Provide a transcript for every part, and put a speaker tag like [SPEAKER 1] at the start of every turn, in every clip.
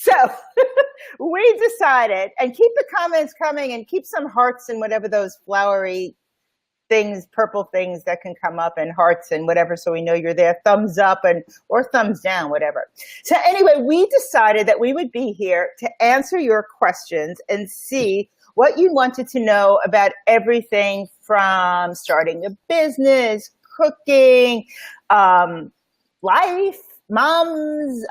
[SPEAKER 1] So we decided, and keep the comments coming and keep some hearts and whatever those flowery things, purple things that can come up, and hearts and whatever, so we know you're there, thumbs up and or thumbs down, whatever. So anyway, we decided that we would be here to answer your questions and see what you wanted to know about everything from starting a business, cooking, life, moms,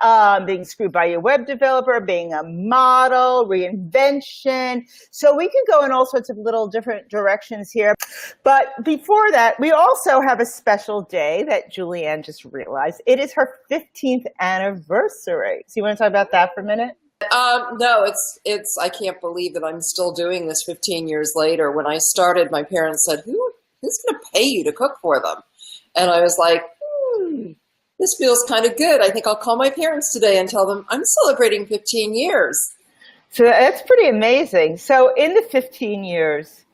[SPEAKER 1] being screwed by your web developer, being a model, reinvention. So we can go in all sorts of little different directions here. But before that, we also have a special day that Julianne just realized. It is her 15th anniversary. So you want to talk about that for a minute?
[SPEAKER 2] No, it's, I can't believe that I'm still doing this 15 years later. When I started, my parents said, who's going to pay you to cook for them? And I was like, this feels kind of good. I think I'll call my parents today and tell them I'm celebrating 15 years.
[SPEAKER 1] So that's pretty amazing. So in the 15 years,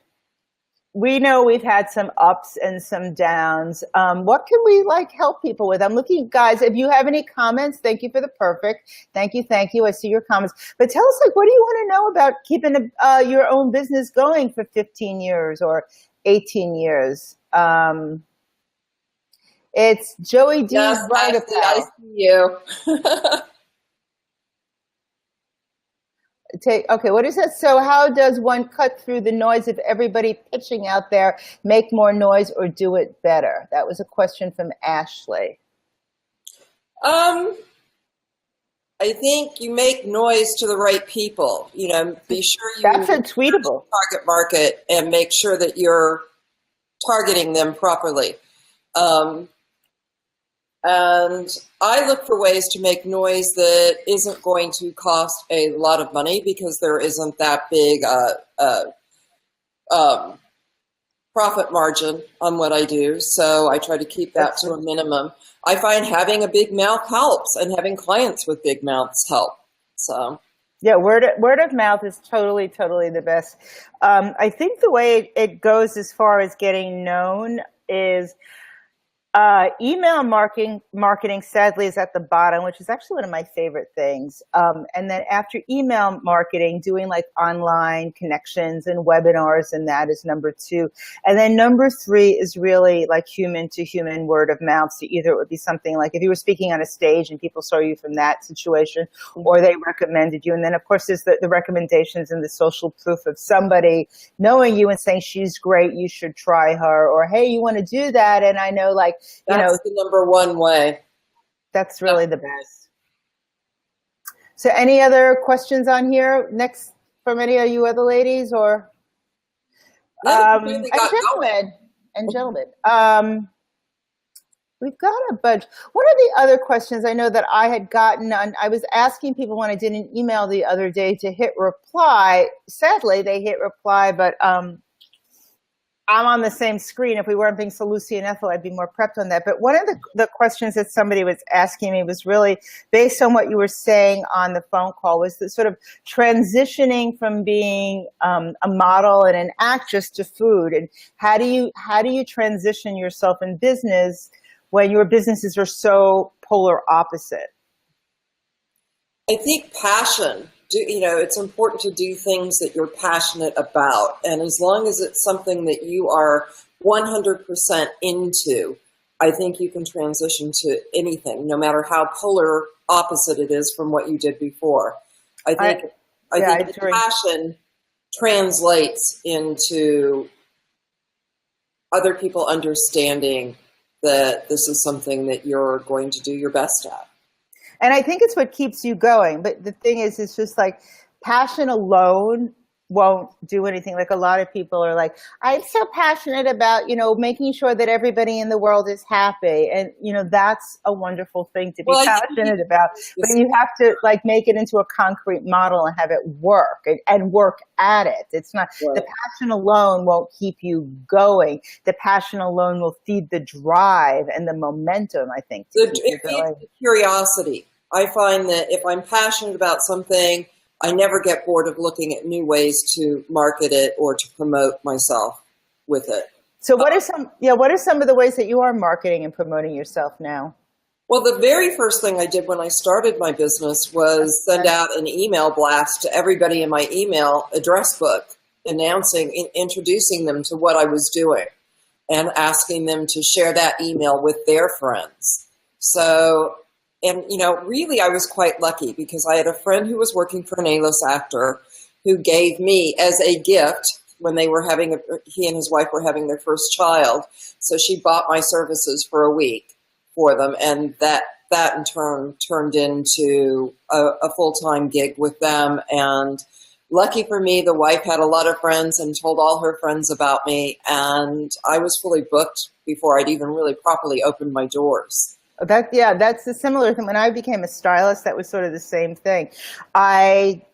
[SPEAKER 1] we know we've had some ups and some downs. What can we help people with? I'm looking, guys, if you have any comments, thank you for the perfect. Thank you. I see your comments. But tell us, what do you want to know about keeping your own business going for 15 years or 18 years? It's Joey D.
[SPEAKER 2] Yes, I see you.
[SPEAKER 1] Okay, what is that? So how does one cut through the noise of everybody pitching out there, make more noise, or do it better? That was a question from Ashley.
[SPEAKER 2] I think you make noise to the right people. Be sure you
[SPEAKER 1] That's a tweetable
[SPEAKER 2] target market and make sure that you're targeting them properly. And I look for ways to make noise that isn't going to cost a lot of money, because there isn't that big profit margin on what I do. So I try to keep that to a minimum. I find having a big mouth helps, and having clients with big mouths help. So
[SPEAKER 1] yeah, word of mouth is totally the best. I think the way it goes as far as getting known is email marketing sadly is at the bottom, which is actually one of my favorite things. And then after email marketing, doing online connections and webinars, and that is number 2. And then number 3 is really human to human word of mouth. So either it would be something like if you were speaking on a stage and people saw you from that situation, or they recommended you. And then of course there's the recommendations and the social proof of somebody knowing you and saying, she's great, you should try her, or hey, you want to do that? And I know
[SPEAKER 2] that's the number one way.
[SPEAKER 1] That's really the best. So any other questions on here next from any of you other ladies or and gentlemen? We've got a bunch. What are the other questions I know that I had gotten on? I was asking people when I did an email the other day to hit reply. Sadly, they hit reply, but I'm on the same screen. If we weren't being so Lucy and Ethel, I'd be more prepped on that. But one of the questions that somebody was asking me was really based on what you were saying on the phone call, was the sort of transitioning from being a model and an actress to food. And how do you transition yourself in business when your businesses are so polar opposite?
[SPEAKER 2] I think passion. It's important to do things that you're passionate about. And as long as it's something that you are 100% into, I think you can transition to anything, no matter how polar opposite it is from what you did before. I think the passion translates into other people understanding that this is something that you're going to do your best at.
[SPEAKER 1] And I think it's what keeps you going. But the thing is, it's just passion alone won't do anything. A lot of people are I'm so passionate about, making sure that everybody in the world is happy. And, that's a wonderful thing to be passionate about. But you have to make it into a concrete model and have it work and work at it. It's not, the passion alone won't keep you going. The passion alone will feed the drive and the momentum, I think.
[SPEAKER 2] It feeds the curiosity. I find that if I'm passionate about something, I never get bored of looking at new ways to market it or to promote myself with it.
[SPEAKER 1] So what are some of the ways that you are marketing and promoting yourself now?
[SPEAKER 2] Well, the very first thing I did when I started my business was send out an email blast to everybody in my email address book, introducing them to what I was doing and asking them to share that email with their friends. So, and really I was quite lucky because I had a friend who was working for an A-list actor who gave me as a gift when they were he and his wife were having their first child. So she bought my services for a week for them, and that in turn turned into a full-time gig with them. And lucky for me, the wife had a lot of friends and told all her friends about me, and I was fully booked before I'd even really properly opened my doors.
[SPEAKER 1] That's a similar thing. When I became a stylist, that was sort of the same thing. I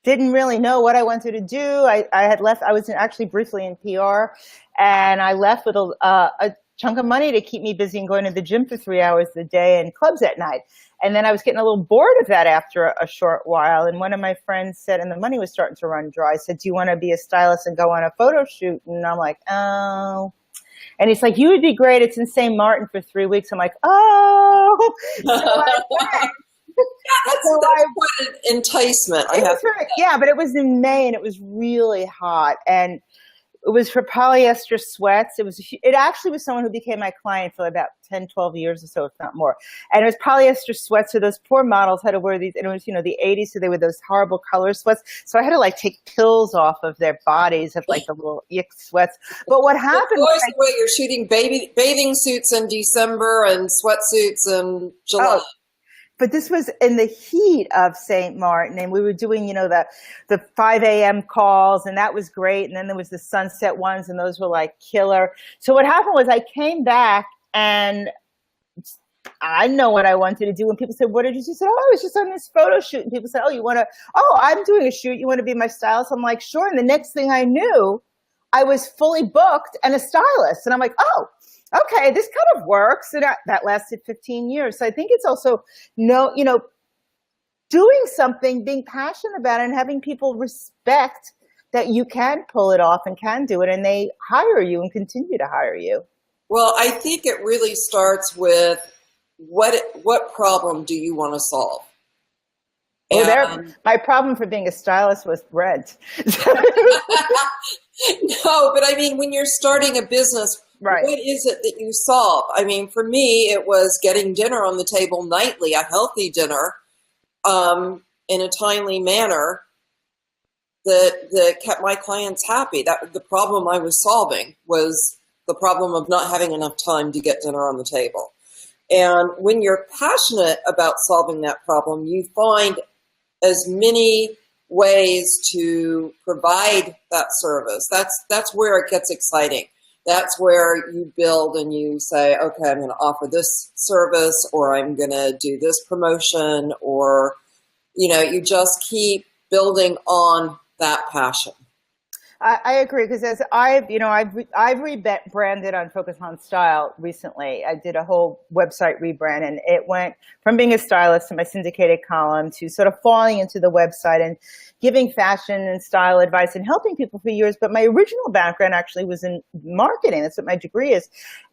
[SPEAKER 1] didn't really know what I wanted to do. I had left. I was actually briefly in PR, and I left with a chunk of money to keep me busy and going to the gym for 3 hours a day and clubs at night. And then I was getting a little bored of that after a short while. And one of my friends said, and the money was starting to run dry, said, "Do you want to be a stylist and go on a photo shoot?" And I'm like, "Oh." And he's like, "You would be great. It's in St. Martin for 3 weeks." I'm like, "Oh." So I went.
[SPEAKER 2] That's quite an enticement.
[SPEAKER 1] But it was in May and it was really hot, and it was for polyester sweats. It actually was someone who became my client for about 10, 12 years or so, if not more. And it was polyester sweats. So those poor models had to wear these, and it was, the 80s. So they were those horrible color sweats. So I had to take pills off of their bodies of the little yuck sweats. But what happened
[SPEAKER 2] was the way you're shooting bathing suits in December and sweatsuits in July.
[SPEAKER 1] Oh, but this was in the heat of St. Martin, and we were doing, the 5 a.m. calls, and that was great. And then there was the sunset ones, and those were killer. So what happened was I came back, and I know what I wanted to do. And people said, "What did you do?" I said, "Oh, I was just on this photo shoot." And people said, I'm doing a shoot. You want to be my stylist?" I'm like, "Sure." And the next thing I knew, I was fully booked and a stylist. And I'm like, "Oh, okay, this kind of works." And that lasted 15 years. So I think it's also doing something, being passionate about it, and having people respect that you can pull it off and can do it, and they hire you and continue to hire you.
[SPEAKER 2] Well, I think it really starts with what problem do you want to solve?
[SPEAKER 1] My problem for being a stylist was rent.
[SPEAKER 2] No, but I mean, when you're starting a business, right, what is it that you solve? I mean, for me, it was getting dinner on the table nightly, a healthy dinner, in a timely manner that kept my clients happy. That the problem I was solving was the problem of not having enough time to get dinner on the table. And when you're passionate about solving that problem, you find as many ways to provide that service. That's where it gets exciting. That's where you build and you say, okay, I'm going to offer this service, or I'm going to do this promotion, or, you just keep building on that passion.
[SPEAKER 1] I agree, because as I've rebranded on Focus on Style recently. I did a whole website rebrand, and it went from being a stylist to my syndicated column to sort of falling into the website and giving fashion and style advice and helping people for years. But my original background actually was in marketing. That's what my degree is.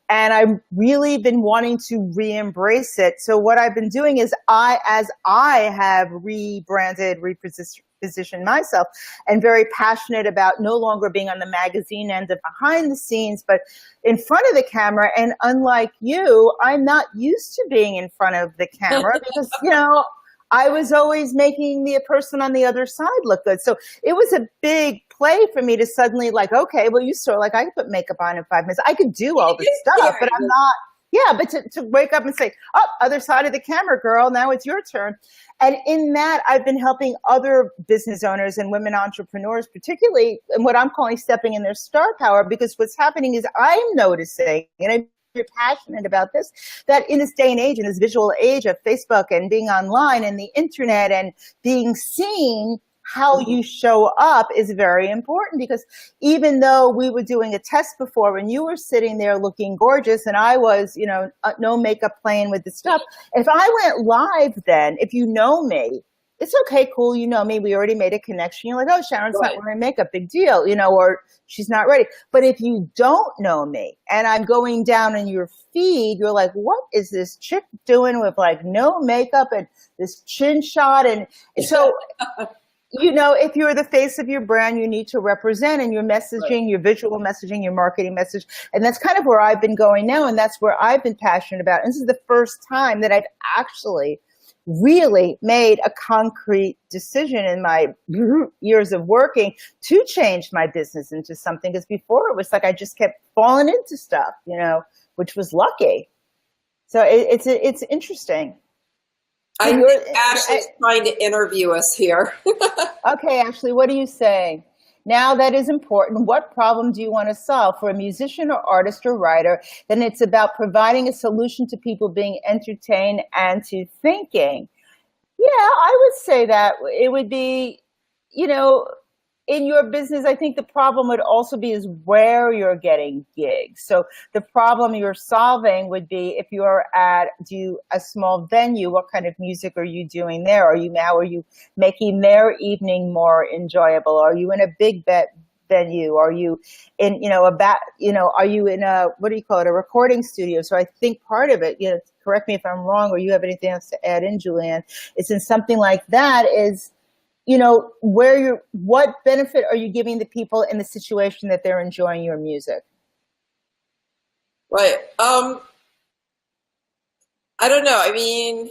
[SPEAKER 1] And I've really been wanting to re-embrace it. So what I've been doing is as I have rebranded, repositioned myself, and very passionate about no longer being on the magazine end of behind the scenes, but in front of the camera. And unlike you, I'm not used to being in front of the camera because, I was always making the person on the other side look good. So it was a big play for me to suddenly okay, well, you saw, I could put makeup on in 5 minutes. I could do all this stuff, but I'm not, but to wake up and say, "Oh, other side of the camera, girl, now it's your turn." And in that, I've been helping other business owners and women entrepreneurs, particularly in what I'm calling stepping in their star power, because what's happening is I'm noticing, and I'm very passionate about this, that in this day and age, in this visual age of Facebook and being online and the internet and being seen, how you show up is very important. Because even though we were doing a test before when you were sitting there looking gorgeous and I was, no makeup playing with the stuff, if I went live then, if you know me, it's okay, cool, you know me, we already made a connection. You're like, oh, Sharon's not
[SPEAKER 2] Right.
[SPEAKER 1] wearing makeup, big deal, you know, or she's not ready. But if you don't know me and I'm going down in your feed, you're like, what is this chick doing with like no makeup and this chin shot? And so, you know, if you're the face of your brand, you need to represent in your
[SPEAKER 2] Right.
[SPEAKER 1] messaging, your visual messaging, your marketing message. And that's kind of where I've been going now. And that's where I've been passionate about. And this is the first time that I've actually really made a concrete decision in my years of working to change my business into something. Because before it was like I just kept falling into stuff, you know, which was lucky. So it's interesting.
[SPEAKER 2] I
[SPEAKER 1] And
[SPEAKER 2] think Ashley's trying to interview us here.
[SPEAKER 1] okay, Ashley, what do you say? Now that is important. What problem do you want to solve? For a musician or artist or writer, then it's about providing a solution to people being entertained and to thinking. Yeah, I would say that it would be, you know, in your business, I think the problem would also be is where you're getting gigs. So the problem you're solving would be if you're at a small venue, what kind of music are you doing there? Are you making their evening more enjoyable? Are you in a big venue? Are you in, you know, are you in a, what do you call it, a recording studio? So I think part of it, you know, correct me if I'm wrong, or you have anything else to add in, Julianne, is in something like that is, you know, what benefit are you giving the people in the situation that they're enjoying your music?
[SPEAKER 2] Right. I don't know. I mean,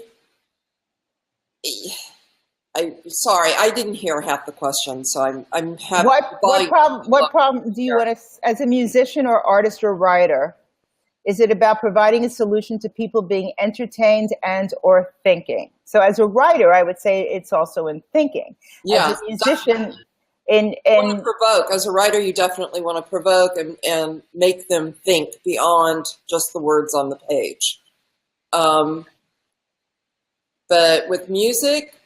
[SPEAKER 2] sorry, I didn't hear half the question, so I'm having
[SPEAKER 1] What problem do you want to, as a musician or artist or writer, is it about providing a solution to people being entertained and or thinking? So as a writer, I would say it's also in thinking.
[SPEAKER 2] Yeah,
[SPEAKER 1] as a musician,
[SPEAKER 2] you want to provoke. As a writer, you definitely want to provoke and make them think beyond just the words on the page. But with music,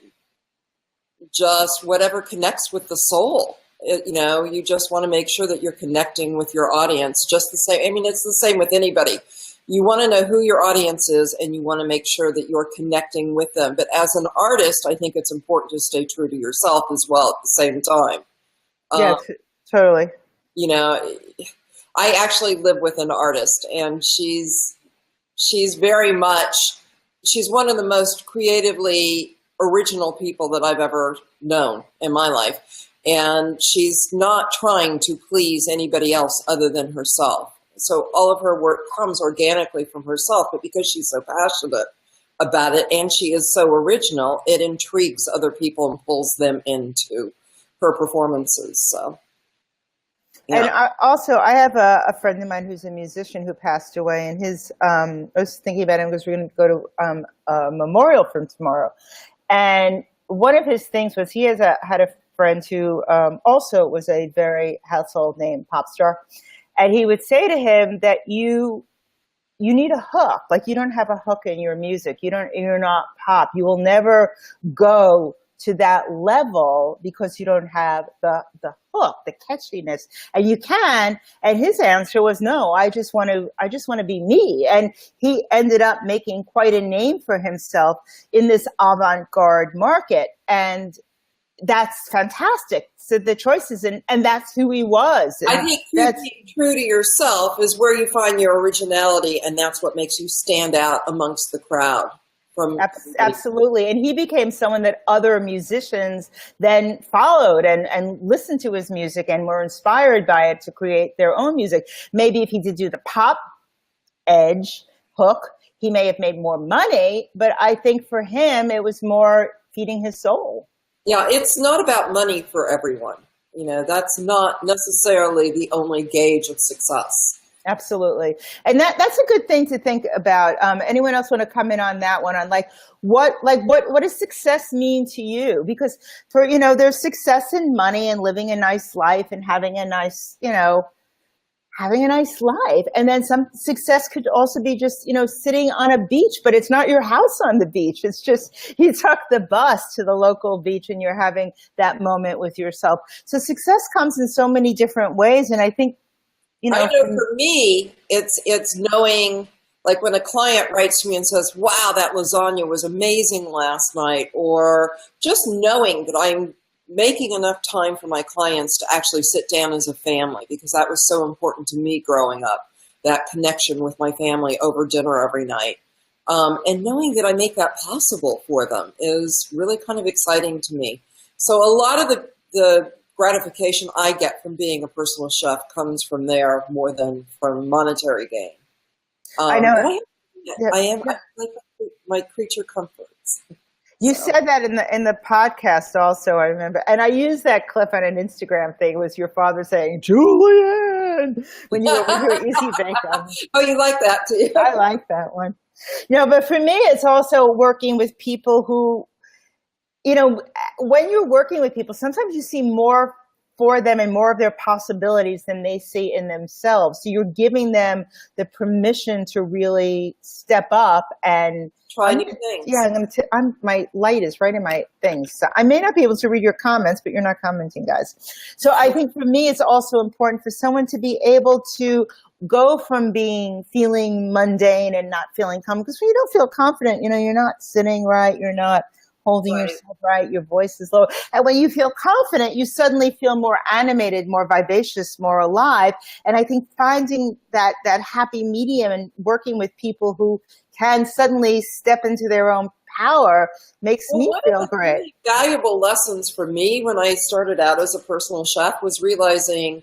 [SPEAKER 2] just whatever connects with the soul. You know, you just want to make sure that you're connecting with your audience just the same. I mean, it's the same with anybody. You want to know who your audience is, and you want to make sure that you're connecting with them. But as an artist, I think it's important to stay true to yourself as well at the same time.
[SPEAKER 1] Yeah, totally.
[SPEAKER 2] You know, I actually live with an artist, and she's very much, she's one of the most creatively original people that I've ever known in my life. And she's not trying to please anybody else other than herself. So all of her work comes organically from herself, but because she's so passionate about it and she is so original, it intrigues other people and pulls them into her performances. So, yeah.
[SPEAKER 1] And I have a friend of mine who's a musician who passed away, and I was thinking about him because we're going to go to a memorial for him tomorrow. And one of his things was he had a friend who also was a very household name pop star. And he would say to him that you need a hook. Like, you don't have a hook in your music. You're not pop. You will never go to that level because you don't have the hook, the catchiness. And you can. And his answer was, no, I just want to be me. And he ended up making quite a name for himself in this avant-garde market. And that's fantastic. So the choices, and that's who he was. And
[SPEAKER 2] I think being true to yourself is where you find your originality, and that's what makes you stand out amongst the crowd.
[SPEAKER 1] Absolutely. And he became someone that other musicians then followed and listened to his music and were inspired by it to create their own music. Maybe if he did do the pop edge hook, he may have made more money, but I think for him, it was more feeding his soul.
[SPEAKER 2] Yeah, it's not about money for everyone. You know, that's not necessarily the only gauge of success.
[SPEAKER 1] Absolutely. And that's a good thing to think about. Anyone else want to come in on that one, on what does success mean to you? Because there's success in money and living a nice life and having a nice life. And then some success could also be just, sitting on a beach, but it's not your house on the beach. It's just, you took the bus to the local beach and you're having that moment with yourself. So success comes in so many different ways. And I think,
[SPEAKER 2] I know for me, it's knowing Like when a client writes to me and says, wow, that lasagna was amazing last night, or just knowing that I'm making enough time for my clients to actually sit down as a family, because that was so important to me growing up, that connection with my family over dinner every night. And knowing that I make that possible for them is really kind of exciting to me. So a lot of the gratification I get from being a personal chef comes from there more than from monetary gain.
[SPEAKER 1] I know.
[SPEAKER 2] I am like my creature comforts.
[SPEAKER 1] You said that in the podcast also, I remember. And I used that clip on an Instagram thing. It was your father saying, Julian, when you were with your Easy Bake Oven.
[SPEAKER 2] Oh, you like that too?
[SPEAKER 1] I like that one. But for me, it's also working with people who, when you're working with people, sometimes you see more for them and more of their possibilities than they see in themselves. So you're giving them the permission to really step up and
[SPEAKER 2] try new things.
[SPEAKER 1] Yeah, my light is right in my things. So I may not be able to read your comments, but you're not commenting, guys. So I think for me, it's also important for someone to be able to go from feeling mundane and not feeling confident. Because when you don't feel confident, you're not sitting right, you're not holding yourself right, your voice is low. And when you feel confident, you suddenly feel more animated, more vivacious, more alive. And I think finding that happy medium and working with people who can suddenly step into their own power makes me feel great.
[SPEAKER 2] Really valuable lessons for me when I started out as a personal chef was realizing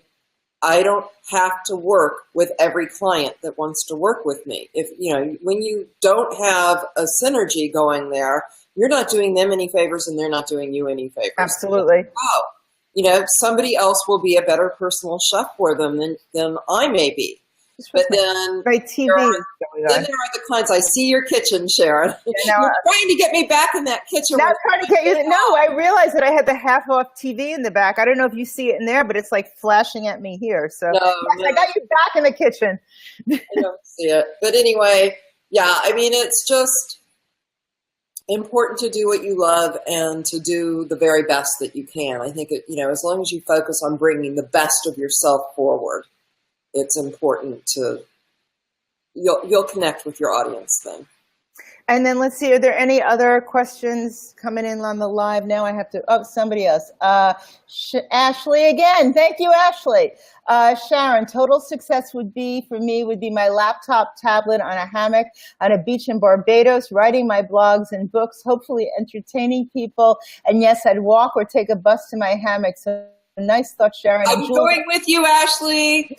[SPEAKER 2] I don't have to work with every client that wants to work with me. When you don't have a synergy going there, you're not doing them any favors and they're not doing you any favors.
[SPEAKER 1] Absolutely.
[SPEAKER 2] Somebody else will be a better personal chef for them than I may be. But then
[SPEAKER 1] my TV
[SPEAKER 2] then there are the clients. I see your kitchen, Sharon. You're trying to get me back in that kitchen.
[SPEAKER 1] Not trying to get you. No, I realized that I had the half-off TV in the back. I don't know if you see it in there, but it's like flashing at me here. So
[SPEAKER 2] no.
[SPEAKER 1] I got you back in the kitchen.
[SPEAKER 2] I don't see it. But anyway, it's just important to do what you love and to do the very best that you can. I think as long as you focus on bringing the best of yourself forward, it's important you'll connect with your audience then.
[SPEAKER 1] And then let's see, are there any other questions coming in on the live now? I have to, somebody else. Ashley again. Thank you, Ashley. Sharon, total success would be my laptop tablet on a hammock on a beach in Barbados, writing my blogs and books, hopefully entertaining people. And yes, I'd walk or take a bus to my hammock. So nice thought, Sharon.
[SPEAKER 2] I'm going with you, Ashley.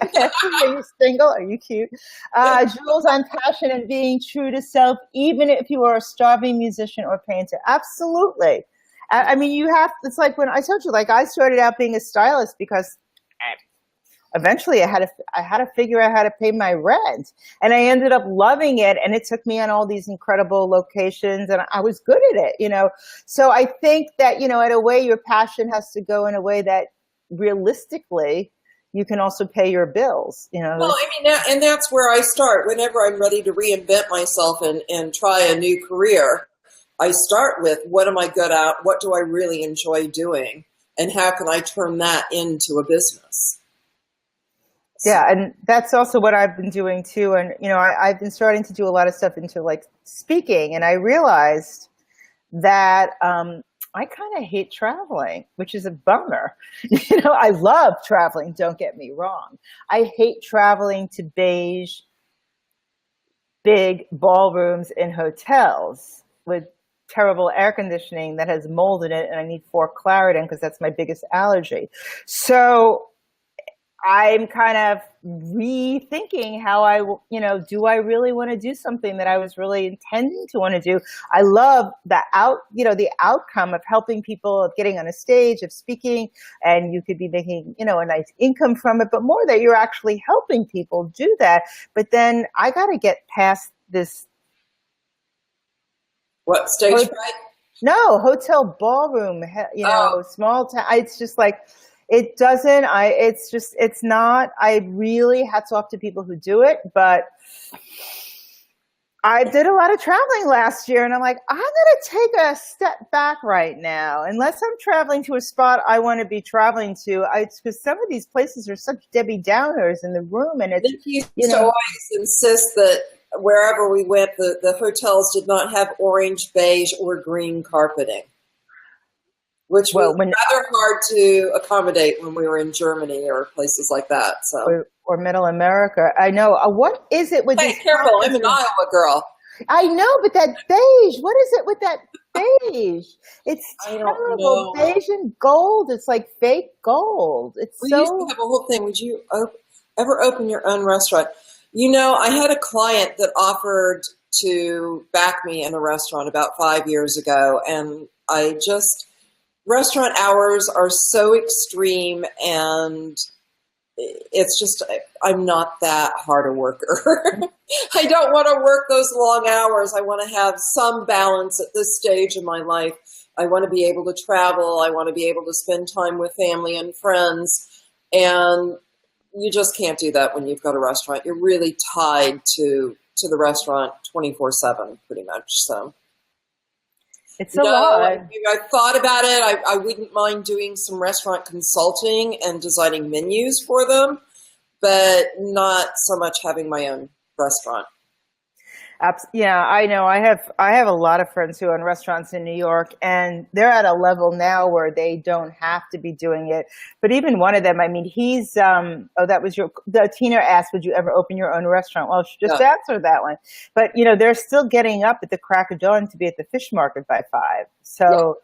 [SPEAKER 1] Are you single? Are you cute? Jules, I'm passionate in being true to self, even if you are a starving musician or painter. Absolutely. I mean, it's like when I told you, I started out being a stylist because eventually I had to figure out how to pay my rent, and I ended up loving it. And it took me on all these incredible locations, and I was good at it, So I think that, in a way, your passion has to go in a way that realistically you can also pay your bills,
[SPEAKER 2] Well, and that's where I start. Whenever I'm ready to reinvent myself and try a new career, I start with what am I good at? What do I really enjoy doing? And how can I turn that into a business?
[SPEAKER 1] Yeah, and that's also what I've been doing too. And, I've been starting to do a lot of stuff into speaking, and I realized that I kind of hate traveling, which is a bummer. I love traveling, don't get me wrong. I hate traveling to beige, big ballrooms in hotels with terrible air conditioning that has mold in it, and I need 4 Claritin because that's my biggest allergy. So I'm kind of rethinking how do I really want to do something that I was really intending to want to do? I love the outcome of helping people, of getting on a stage, of speaking, and you could be making, a nice income from it, but more that you're actually helping people do that. But then I got to get past this. What, stage fright? No, hotel ballroom, small town. It's just it doesn't, it's not, I really hats off to people who do it, but I did a lot of traveling last year, and I'm like, I'm going to take a step back right now. Unless I'm traveling to a spot I want to be traveling to, because some of these places are such Debbie Downers in the room, and it's,
[SPEAKER 2] Nick used to always insist that wherever we went, the hotels did not have orange, beige, or green carpeting, which was rather hard to accommodate when we were in Germany or places like that. So.
[SPEAKER 1] Or Middle America. I know. What is it with these?
[SPEAKER 2] Careful, I'm an Iowa girl.
[SPEAKER 1] I know, but that beige, what is it with that beige? It's terrible. Beige and gold. It's like fake gold. We used
[SPEAKER 2] to have a whole thing. Would you ever open your own restaurant? You know, I had a client that offered to back me in a restaurant about 5 years ago, and restaurant hours are so extreme, and it's just, I'm not that hard a worker. I don't want to work those long hours. I want to have some balance at this stage in my life. I want to be able to travel. I want to be able to spend time with family and friends. And you just can't do that when you've got a restaurant. You're really tied to the restaurant 24/7 pretty much. So.
[SPEAKER 1] It's a lot.
[SPEAKER 2] I thought about it. I wouldn't mind doing some restaurant consulting and designing menus for them, but not so much having my own restaurant.
[SPEAKER 1] Yeah, I know. I have a lot of friends who own restaurants in New York, and they're at a level now where they don't have to be doing it. But even one of them, I mean, he's Tina asked, would you ever open your own restaurant? Well, she just answered that one. But they're still getting up at the crack of dawn to be at the fish market by 5. So,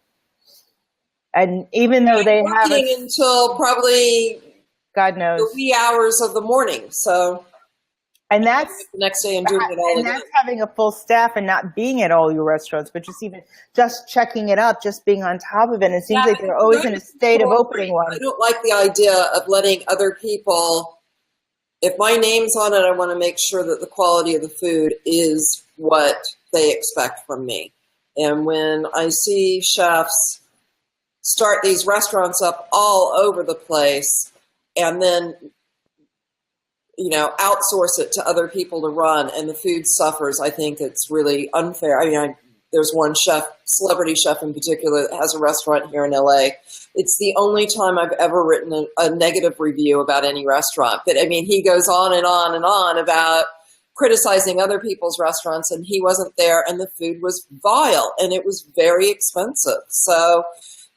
[SPEAKER 1] and even though they have
[SPEAKER 2] until probably
[SPEAKER 1] God knows
[SPEAKER 2] the wee hours of the morning, so.
[SPEAKER 1] And that's
[SPEAKER 2] the next day and doing it all
[SPEAKER 1] again. And that's having a full staff and not being at all your restaurants, but just checking it up, just being on top of it. And it seems like they're always in a state of opening one.
[SPEAKER 2] I don't like the idea of letting other people, if my name's on it, I want to make sure that the quality of the food is what they expect from me. And when I see chefs start these restaurants up all over the place and then outsource it to other people to run, and the food suffers, I think it's really unfair. I mean, there's one celebrity chef in particular, that has a restaurant here in LA. It's the only time I've ever written a negative review about any restaurant. But I mean, he goes on and on and on about criticizing other people's restaurants, and he wasn't there, and the food was vile, and it was very expensive. So,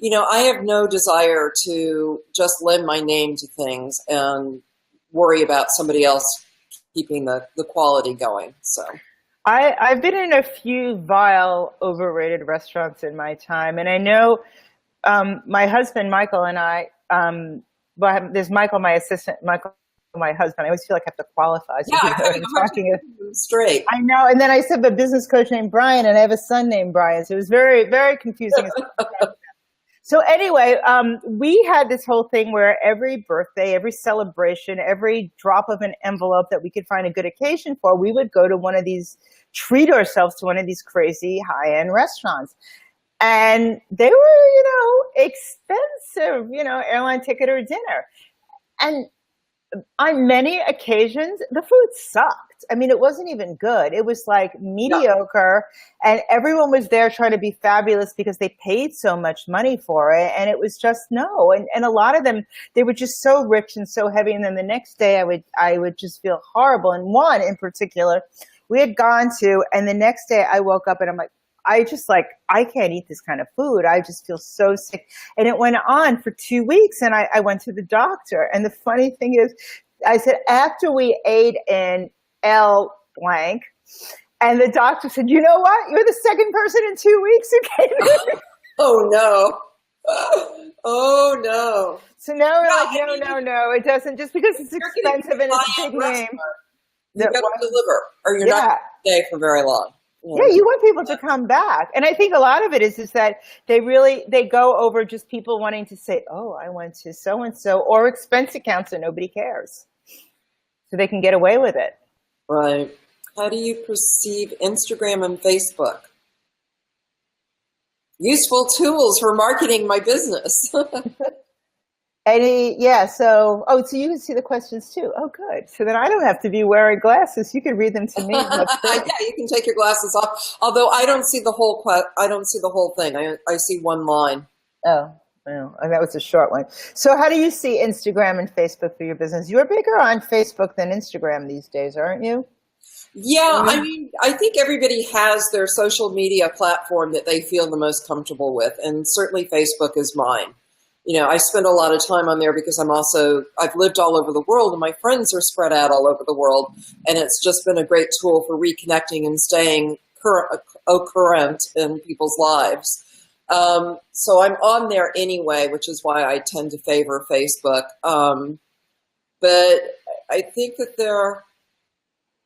[SPEAKER 2] I have no desire to just lend my name to things and worry about somebody else keeping the quality going. So
[SPEAKER 1] I've been in a few vile, overrated restaurants in my time. And I know my husband, Michael, and I, there's Michael, my assistant, Michael, my husband. I always feel like I have to qualify. So
[SPEAKER 2] I'm talking straight.
[SPEAKER 1] I know. And then I said a business coach named Brian, and I have a son named Brian. So it was very, very confusing. So anyway, we had this whole thing where every birthday, every celebration, every drop of an envelope that we could find a good occasion for, we would go to treat ourselves to one of these crazy high-end restaurants. And they were, expensive, airline ticket or dinner. And on many occasions, the food sucked. I mean, it wasn't even good. It was like mediocre, and everyone was there trying to be fabulous because they paid so much money for it. And it was just no. And a lot of them, they were just so rich and so heavy. And then the next day I would just feel horrible. And one in particular, we had gone to, and the next day I woke up and I'm like, I can't eat this kind of food. I just feel so sick. And it went on for 2 weeks, and I went to the doctor. And the funny thing is, I said, after we ate in L blank, and the doctor said, you know what? You're the second person in 2 weeks who came in.
[SPEAKER 2] Oh, no. Oh, no.
[SPEAKER 1] So now we're no. It doesn't, just because it's expensive and it's a big name.
[SPEAKER 2] You got to deliver, or you're not going to stay for very long.
[SPEAKER 1] Yeah, you want people to come back. And I think a lot of it is that they go over just people wanting to say, oh, I went to so-and-so, or expense accounts, so nobody cares. So they can get away with it.
[SPEAKER 2] Right. How do you perceive Instagram and Facebook? Useful tools for marketing my business.
[SPEAKER 1] Yeah, so, so you can see the questions too. Oh, good. So then I don't have to be wearing glasses. You can read them to me. That's great.
[SPEAKER 2] Yeah, you can take your glasses off. Although I don't see the whole thing. I see one line.
[SPEAKER 1] Oh, well, and that was a short one. So how do you see Instagram and Facebook for your business? You're bigger on Facebook than Instagram these days, aren't you?
[SPEAKER 2] Yeah, I mean, I think everybody has their social media platform that they feel the most comfortable with, and certainly Facebook is mine. You know, I spend a lot of time on there because I've lived all over the world and my friends are spread out all over the world. And it's just been a great tool for reconnecting and staying current in people's lives. So I'm on there anyway, which is why I tend to favor Facebook. But I think that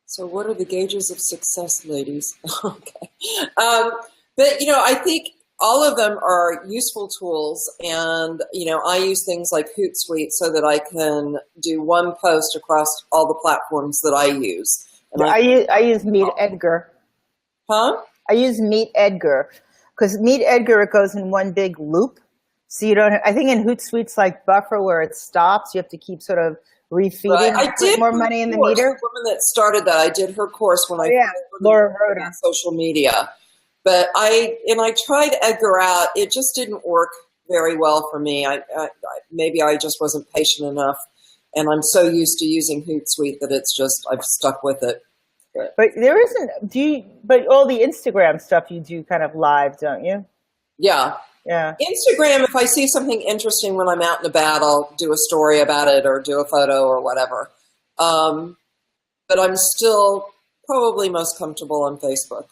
[SPEAKER 2] so what are the gauges of success, ladies? Okay. But, you know, I think all of them are useful tools, and, you know, I use things like Hootsuite so that I can do one post across all the platforms that I use. And
[SPEAKER 1] I use Meet Edgar.
[SPEAKER 2] Huh?
[SPEAKER 1] I use Meet Edgar because Meet Edgar, it goes in one big loop. So you don't, I think in Hootsuite's like Buffer where it stops. You have to keep sort of refeeding.
[SPEAKER 2] Right. I did
[SPEAKER 1] more money in the meter.
[SPEAKER 2] The woman that started that, I did her course when
[SPEAKER 1] Laura Rhodes
[SPEAKER 2] on social media. But I tried Edgar out. It just didn't work very well for me. Maybe I just wasn't patient enough, and I'm so used to using Hootsuite that I've stuck with it.
[SPEAKER 1] But there isn't. But all the Instagram stuff you do kind of live, don't you?
[SPEAKER 2] Yeah.
[SPEAKER 1] Yeah.
[SPEAKER 2] Instagram, if I see something interesting when I'm out and about, I'll do a story about it or do a photo or whatever. But I'm still probably most comfortable on Facebook.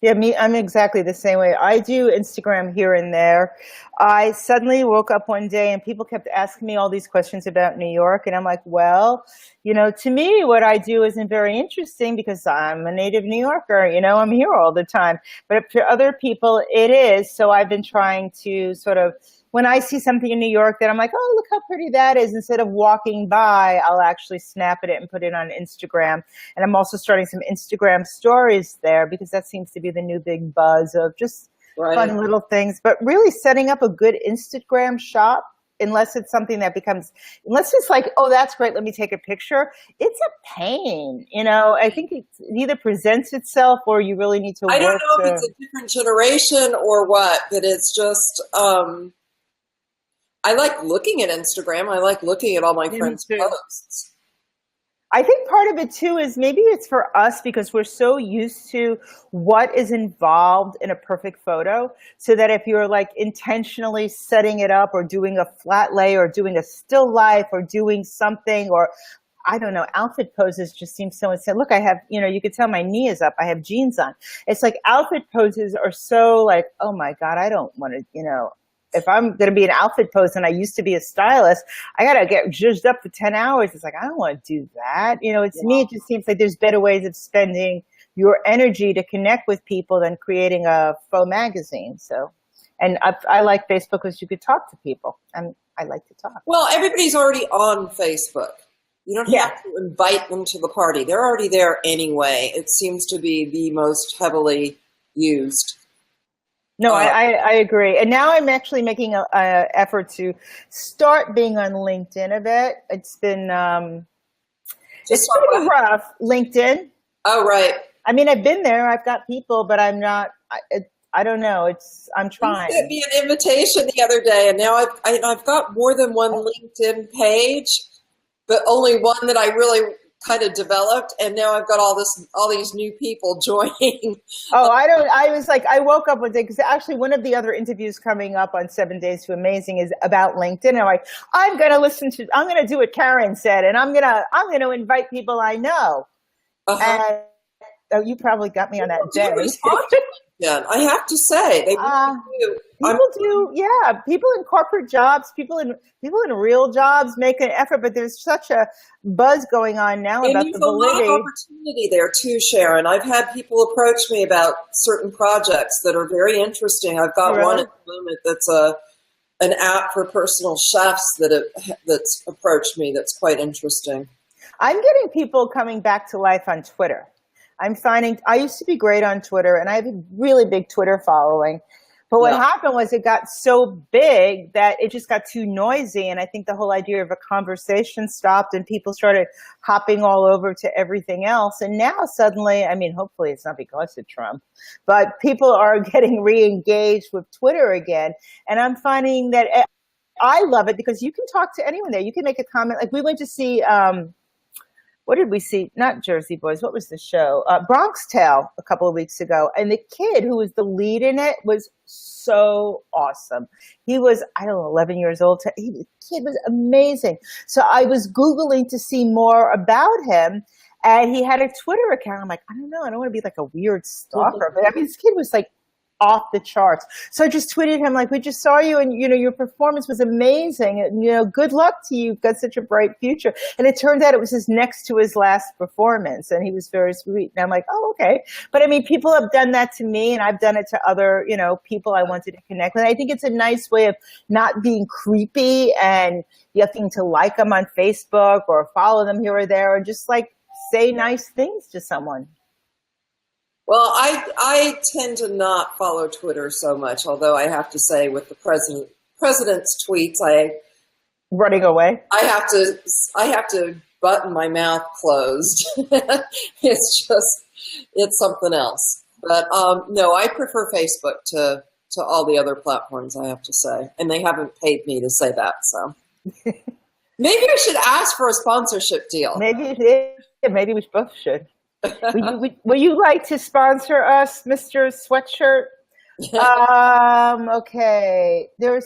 [SPEAKER 1] Yeah, I'm exactly the same way. I do Instagram here and there. I suddenly woke up one day and people kept asking me all these questions about New York. And I'm like, well, you know, to me, what I do isn't very interesting because I'm a native New Yorker. You know, I'm here all the time. But for other people, it is. So I've been trying to sort of, when I see something in New York that I'm like, oh, look how pretty that is, instead of walking by, I'll actually snap at it and put it on Instagram. And I'm also starting some Instagram stories there because that seems to be the new big buzz of just fun little things. But really setting up a good Instagram shop, unless it's something that unless it's like, oh, that's great, let me take a picture. It's a pain, you know. I think it either presents itself or you really need to work.
[SPEAKER 2] I don't know if it's a different generation or what, but it's just, I like looking at Instagram. I like looking at all my friends' posts.
[SPEAKER 1] I think part of it too is maybe it's for us because we're so used to what is involved in a perfect photo, so that if you're like intentionally setting it up or doing a flat lay or doing a still life or doing something, or I don't know, outfit poses just seem so insane. Look, I have, you know, you could tell my knee is up. I have jeans on. It's like outfit poses are so like, oh my God, I don't want to, you know, if I'm going to be an outfit pose and I used to be a stylist, I got to get zhuzhed up for 10 hours. It's like, I don't want to do that. You know, to me, it just seems like there's better ways of spending your energy to connect with people than creating a faux magazine. So, and I like Facebook because you could talk to people, and I like to talk.
[SPEAKER 2] Well, everybody's already on Facebook. You don't have to invite them to the party. They're already there anyway. It seems to be the most heavily used.
[SPEAKER 1] No, I agree. And now I'm actually making an effort to start being on LinkedIn a bit. It's been, it's pretty rough, LinkedIn.
[SPEAKER 2] Oh, right.
[SPEAKER 1] I mean, I've been there, I've got people, but I'm not, I don't know. I'm trying.
[SPEAKER 2] You sent me an invitation the other day, and now I've got more than one LinkedIn page, but only one that I really kind of developed, and now I've got all these new people joining.
[SPEAKER 1] I was like, I woke up one day because actually one of the other interviews coming up on 7 Days to Amazing is about LinkedIn. And I'm like, I'm going to do what Karen said, and I'm going to invite people I know. And you probably got me on that day.
[SPEAKER 2] Yeah, I have to say, they really do.
[SPEAKER 1] People do, yeah. People in corporate jobs, people in real jobs make an effort, but there's such a buzz going on now about the validity.
[SPEAKER 2] There's a lot of opportunity there too, Sharon. I've had people approach me about certain projects that are very interesting. I've got one at the moment that's an app for personal chefs that's approached me that's quite interesting.
[SPEAKER 1] I'm getting people coming back to life on Twitter. I'm finding I used to be great on Twitter, and I have a really big Twitter following. But what
[SPEAKER 2] Yeah.
[SPEAKER 1] happened was it got so big that it just got too noisy. And I think the whole idea of a conversation stopped and people started hopping all over to everything else. And now suddenly, I mean, hopefully it's not because of Trump, but people are getting re-engaged with Twitter again. And I'm finding that I love it because you can talk to anyone there. You can make a comment. Like we went to see, what did we see? Not Jersey Boys. What was the show? Bronx Tale a couple of weeks ago. And the kid who was the lead in it was so awesome. He was, I don't know, 11 years old. The kid was amazing. So I was Googling to see more about him. And he had a Twitter account. I'm like, I don't know. I don't want to be like a weird stalker. But I mean, this kid was like off the charts. So I just tweeted him like, we just saw you and, your performance was amazing. And, good luck to you. You've got such a bright future. And it turned out it was his next to his last performance. And he was very sweet. And I'm like, oh, okay. But I mean, people have done that to me and I've done it to other, people I wanted to connect with. I think it's a nice way of not being creepy and you having to like them on Facebook or follow them here or there and just like say nice things to someone.
[SPEAKER 2] Well, I tend to not follow Twitter so much, although I have to say with the president's tweets,
[SPEAKER 1] running away.
[SPEAKER 2] I have to button my mouth closed. It's something else. But no, I prefer Facebook to all the other platforms, I have to say. And they haven't paid me to say that, so. Maybe I should ask for a sponsorship deal.
[SPEAKER 1] Maybe we both should. Will you like to sponsor us, Mr. Sweatshirt? Okay. So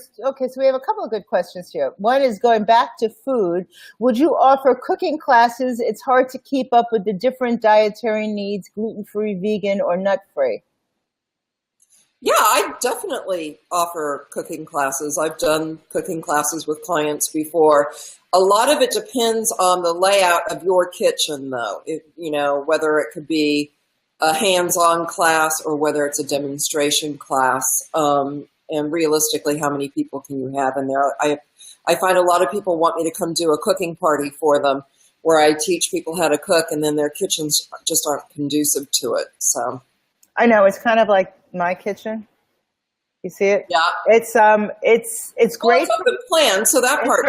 [SPEAKER 1] we have a couple of good questions here. One is going back to food. Would you offer cooking classes? It's hard to keep up with the different dietary needs, gluten-free, vegan, or nut-free.
[SPEAKER 2] Yeah, I definitely offer cooking classes. I've done cooking classes with clients before. A lot of it depends on the layout of your kitchen, though. Whether it could be a hands-on class or whether it's a demonstration class. And realistically, how many people can you have in there? I find a lot of people want me to come do a cooking party for them where I teach people how to cook and then their kitchens just aren't conducive to it. So
[SPEAKER 1] I know, it's kind of like my kitchen. You see it?
[SPEAKER 2] Yeah.
[SPEAKER 1] It's great.
[SPEAKER 2] It's open plan, so that part.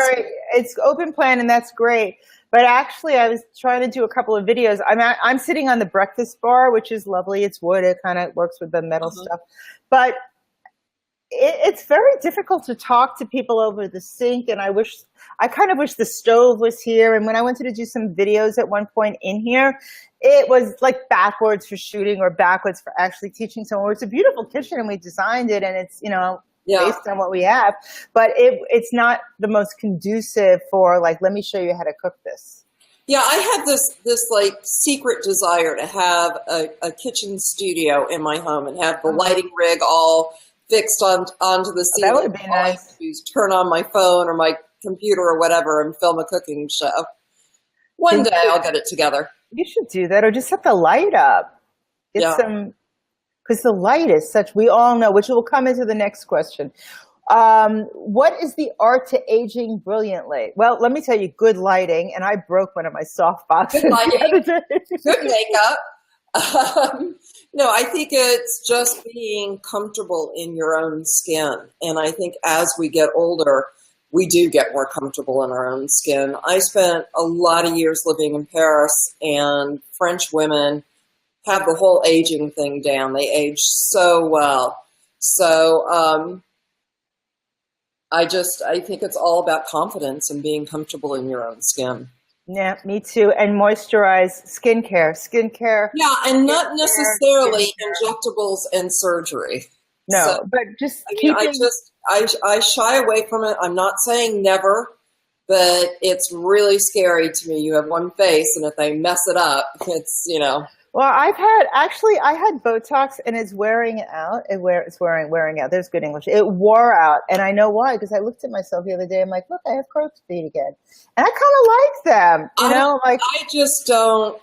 [SPEAKER 1] It's open plan, and that's great. But actually, I was trying to do a couple of videos. I'm sitting on the breakfast bar, which is lovely. It's wood. It kind of works with the metal stuff. But it's very difficult to talk to people over the sink, and I kind of wish the stove was here. And when I wanted to do some videos at one point in here, it was like backwards for shooting or backwards for actually teaching someone. It's a beautiful kitchen and we designed it and it's, based on what we have, but it's not the most conducive for like, let me show you how to cook this.
[SPEAKER 2] Yeah, I had this like secret desire to have a kitchen studio in my home and have the lighting rig all fixed onto the ceiling.
[SPEAKER 1] That would be nice.
[SPEAKER 2] Turn on my phone or my computer or whatever and film a cooking show. One day I'll get it together.
[SPEAKER 1] You should do that, or just set the light up. Get some, because the light is such, we all know, which will come into the next question. What is the art to aging brilliantly? Well, let me tell you, good lighting, and I broke one of my soft boxes.
[SPEAKER 2] Good lighting, good makeup. No, I think it's just being comfortable in your own skin. And I think as we get older, we do get more comfortable in our own skin. I spent a lot of years living in Paris, and French women have the whole aging thing down. They age so well. So I think it's all about confidence and being comfortable in your own skin.
[SPEAKER 1] Yeah, me too. And moisturize, skincare.
[SPEAKER 2] Yeah, and not necessarily injectables and surgery.
[SPEAKER 1] No, so, but just
[SPEAKER 2] I shy away from it. I'm not saying never, but it's really scary to me. You have one face, and if they mess it up, it's
[SPEAKER 1] Well, I had Botox, and it's wearing out. It's wearing out. There's good English. It wore out, and I know why, because I looked at myself the other day. I'm like, look, I have crow's feet again, and I kind of like them.
[SPEAKER 2] I just don't.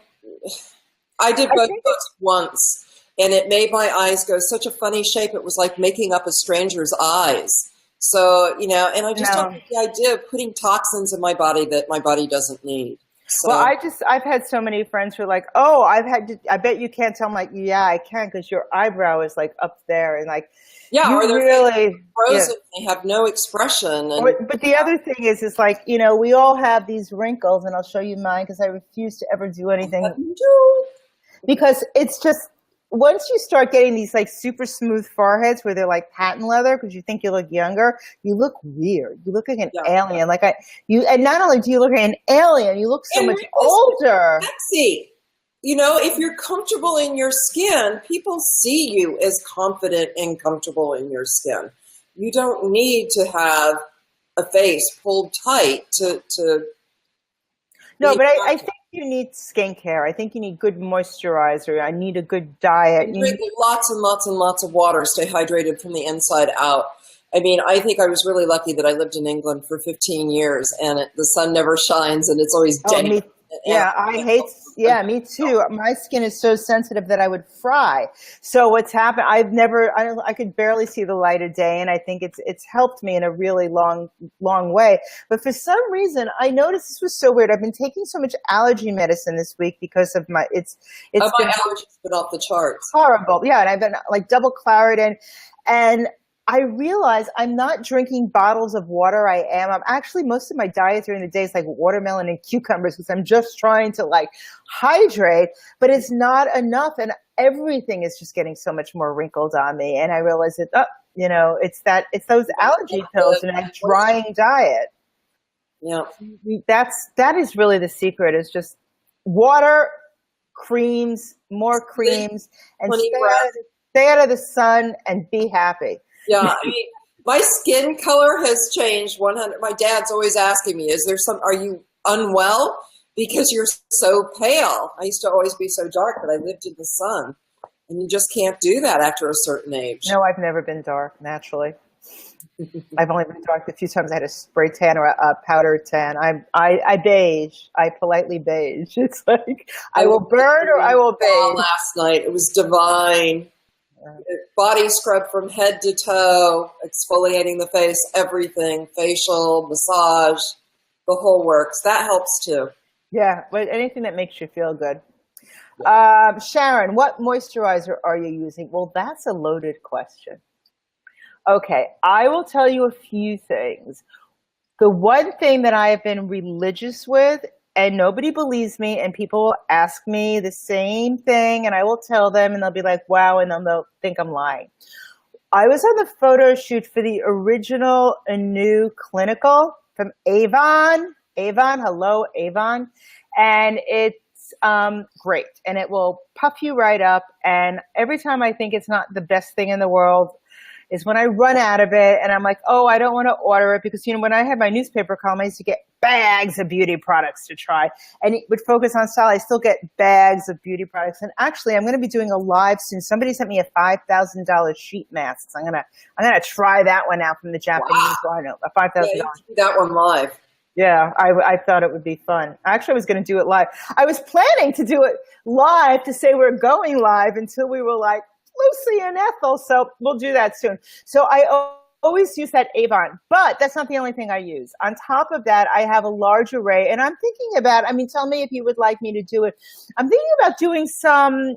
[SPEAKER 2] I did Botox once. And it made my eyes go such a funny shape. It was like making up a stranger's eyes. So, and I just don't like the idea of putting toxins in my body that my body doesn't need. So.
[SPEAKER 1] Well, I've had so many friends who are like, oh, I bet you can't tell. I'm like, yeah, I can, because your eyebrow is like up there. And like,
[SPEAKER 2] Yeah,
[SPEAKER 1] You
[SPEAKER 2] or their face
[SPEAKER 1] really, yeah.
[SPEAKER 2] frozen, they have no expression. And
[SPEAKER 1] But the other thing is like, we all have these wrinkles, and I'll show you mine because I refuse to ever do anything because it's just, once you start getting these like super smooth foreheads where they're like patent leather because you think you look younger, you look weird. You look like an alien. And not only do you look like an alien, you look so much older.
[SPEAKER 2] Sexy. If you're comfortable in your skin, people see you as confident and comfortable in your skin. You don't need to have a face pulled tight to
[SPEAKER 1] No, but I think you need skincare. I think you need good moisturizer. I need a good diet.
[SPEAKER 2] Drink lots and lots and lots of water. Stay hydrated from the inside out. I mean, I think I was really lucky that I lived in England for 15 years and the sun never shines and it's always dank.
[SPEAKER 1] Me too. My skin is so sensitive that I would fry. So what's happened, I could barely see the light of day, and I think it's helped me in a really long way. But for some reason, I noticed this was so weird. I've been taking so much allergy medicine this week because of my
[SPEAKER 2] allergies been off the charts.
[SPEAKER 1] Horrible. Yeah, and I've been like double Claritin, and I realize I'm not drinking bottles of water. I'm actually, most of my diet during the day is like watermelon and cucumbers because I'm just trying to like hydrate, but it's not enough. And everything is just getting so much more wrinkled on me. And I realize that, it's those allergy pills and that drying diet.
[SPEAKER 2] Yeah.
[SPEAKER 1] That is really the secret, is just water, creams, more creams, and stay out of the sun and be happy.
[SPEAKER 2] Yeah, I mean, my skin color has changed 100. My dad's always asking me, are you unwell? Because you're so pale. I used to always be so dark, but I lived in the sun. And you just can't do that after a certain age.
[SPEAKER 1] No, I've never been dark, naturally. I've only been dark a few times. I had a spray tan or a powder tan. I beige. I politely beige. It's like, I will burn or I will beige.
[SPEAKER 2] Last night, it was divine. Body scrub from head to toe, exfoliating the face, everything, facial, massage, the whole works. That helps too.
[SPEAKER 1] Yeah, but anything that makes you feel good. Sharon, what moisturizer are you using? Well, that's a loaded question. Okay, I will tell you a few things. The one thing that I have been religious with, and nobody believes me, and people ask me the same thing, and I will tell them, and they'll be like, wow, and then they'll think I'm lying. I was on the photo shoot for the original Anew Clinical from Avon. Hello, Avon. And it's great, and it will puff you right up, and every time I think it's not the best thing in the world is when I run out of it, and I'm like, oh, I don't want to order it, because, when I had my newspaper column, I used to get bags of beauty products to try. And with Focus on Style, I still get bags of beauty products. And actually, I'm going to be doing a live soon. Somebody sent me a $5,000 sheet mask. So I'm gonna try that one out from the Japanese. Wow. A $5,000.
[SPEAKER 2] Yeah, that one live.
[SPEAKER 1] Yeah, I thought it would be fun. Actually, I was going to do it live. I was planning to do it live to say we're going live until we were like, Lucy and Ethel, so we'll do that soon. So I always use that Avon, but that's not the only thing I use. On top of that, I have a large array, and I'm thinking about, tell me if you would like me to do it. I'm thinking about doing some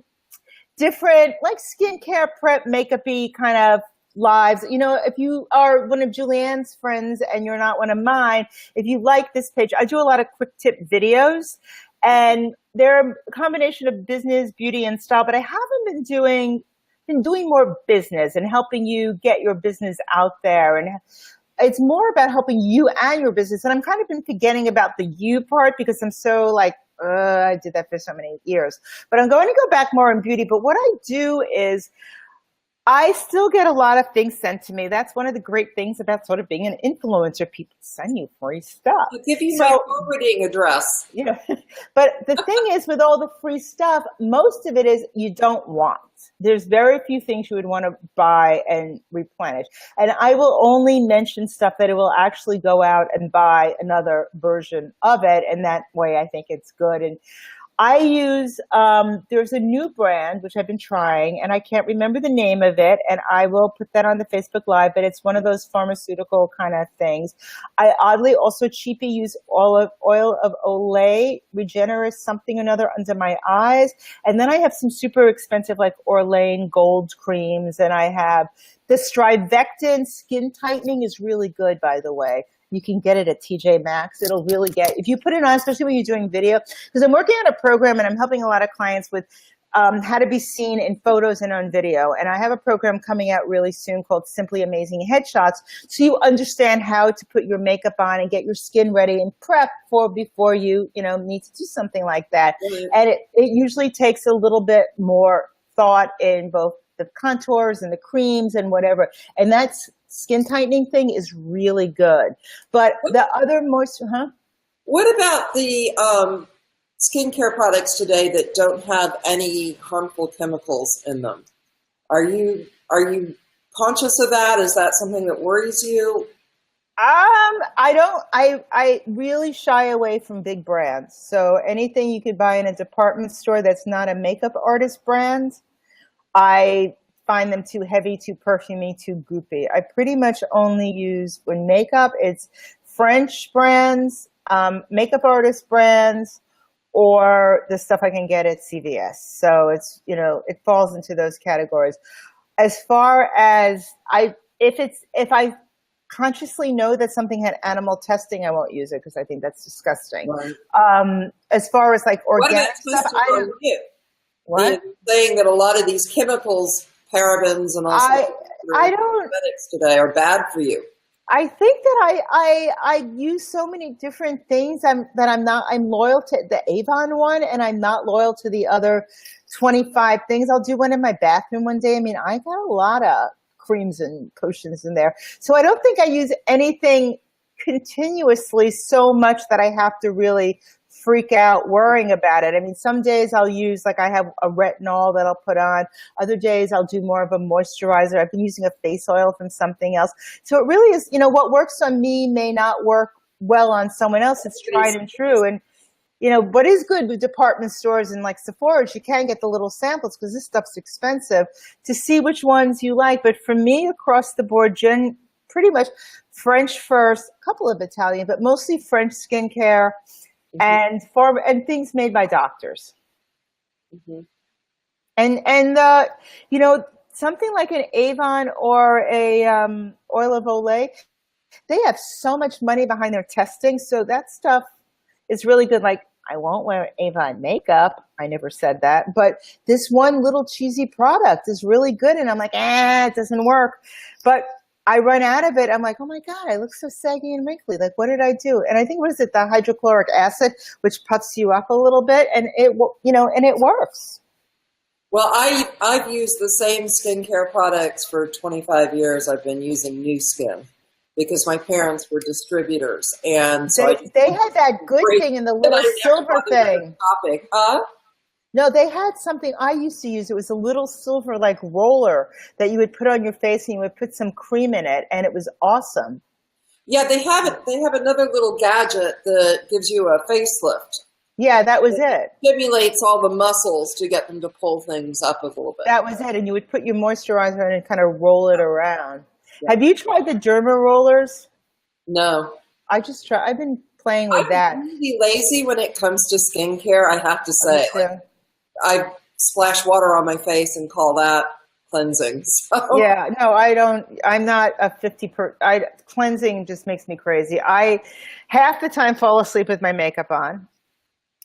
[SPEAKER 1] different, like skincare prep, makeup-y kind of lives. If you are one of Julianne's friends and you're not one of mine, if you like this page, I do a lot of quick tip videos, and they're a combination of business, beauty, and style, but I haven't been doing more business and helping you get your business out there. And it's more about helping you and your business. And I'm kind of been forgetting about the you part because I'm so like, I did that for so many years. But I'm going to go back more in beauty. But what I do is I still get a lot of things sent to me. That's one of the great things about sort of being an influencer. People send you free stuff.
[SPEAKER 2] I'll give you my forwarding address.
[SPEAKER 1] But the thing is, with all the free stuff, most of it is you don't want. There's very few things you would want to buy and replenish. And I will only mention stuff that it will actually go out and buy another version of it. And that way I think it's good. And I use, there's a new brand, which I've been trying, and I can't remember the name of it, and I will put that on the Facebook Live, but it's one of those pharmaceutical kind of things. I oddly also cheaply use oil of Olay, Regenerous something or another under my eyes, and then I have some super expensive like Orlane Gold creams, and I have The Strivectin skin tightening is really good, by the way. You can get it at TJ Maxx. It'll really if you put it on, especially when you're doing video, because I'm working on a program and I'm helping a lot of clients with how to be seen in photos and on video. And I have a program coming out really soon called Simply Amazing Headshots. So you understand how to put your makeup on and get your skin ready and prep before you, need to do something like that. Mm-hmm. And it usually takes a little bit more thought in both the contours and the creams and whatever. And that's skin tightening thing is really good. But the other What
[SPEAKER 2] about the skincare products today that don't have any harmful chemicals in them? Are you conscious of that? Is that something that worries you?
[SPEAKER 1] I really shy away from big brands. So anything you could buy in a department store that's not a makeup artist brand, I find them too heavy, too perfumey, too goopy. I pretty much only use, when makeup, it's French brands, makeup artist brands, or the stuff I can get at CVS. So it's, it falls into those categories. As far as if I consciously know that something had animal testing, I won't use it because I think that's disgusting. Right. As far as like organic stuff,
[SPEAKER 2] What? Saying that a lot of these chemicals, parabens and all cosmetics today are bad for you.
[SPEAKER 1] I think that I use so many different things I'm loyal to the Avon one, and I'm not loyal to the other 25 things. I'll do one in my bathroom one day. I mean, I got a lot of creams and potions in there. So I don't think I use anything continuously so much that I have to really freak out worrying about it. I mean, some days I'll use, like I have a retinol that I'll put on. Other days I'll do more of a moisturizer. I've been using a face oil from something else. So it really is, what works on me may not work well on someone else. It's tried and true. And, what is good with department stores and like Sephora, you can get the little samples because this stuff's expensive to see which ones you like. But for me, across the board, pretty much French first, a couple of Italian, but mostly French skincare. Mm-hmm. and things made by doctors. Mm-hmm. And something like an Avon or a Oil of Olay, they have so much money behind their testing, so that stuff is really good. Like, I won't wear Avon makeup. I never said that, but this one little cheesy product is really good, and I'm like, it doesn't work. But I run out of it. I'm like, oh my God, I look so saggy and wrinkly. Like, what did I do? And I think, the hydrochloric acid, which puffs you up a little bit, and it works.
[SPEAKER 2] Well, I've used the same skincare products for 25 years. I've been using New Skin because my parents were distributors, and so
[SPEAKER 1] they had that good thing in the little silver thing.
[SPEAKER 2] Topic, huh?
[SPEAKER 1] No, they had something I used to use. It was a little silver like roller that you would put on your face, and you would put some cream in it, and it was awesome. Yeah,
[SPEAKER 2] they have it. They have another little gadget that gives you a facelift.
[SPEAKER 1] Yeah, that was it.
[SPEAKER 2] Stimulates all the muscles to get them to pull things up a little bit.
[SPEAKER 1] That was it, and you would put your moisturizer on and kind of roll it around. Yeah. Have you tried the derma rollers?
[SPEAKER 2] No.
[SPEAKER 1] I've been playing with that.
[SPEAKER 2] I'm really lazy when it comes to skincare, I have to say. I splash water on my face and call that cleansing. So.
[SPEAKER 1] Yeah, no, I don't. I'm not a 50 cleansing just makes me crazy. I half the time fall asleep with my makeup on.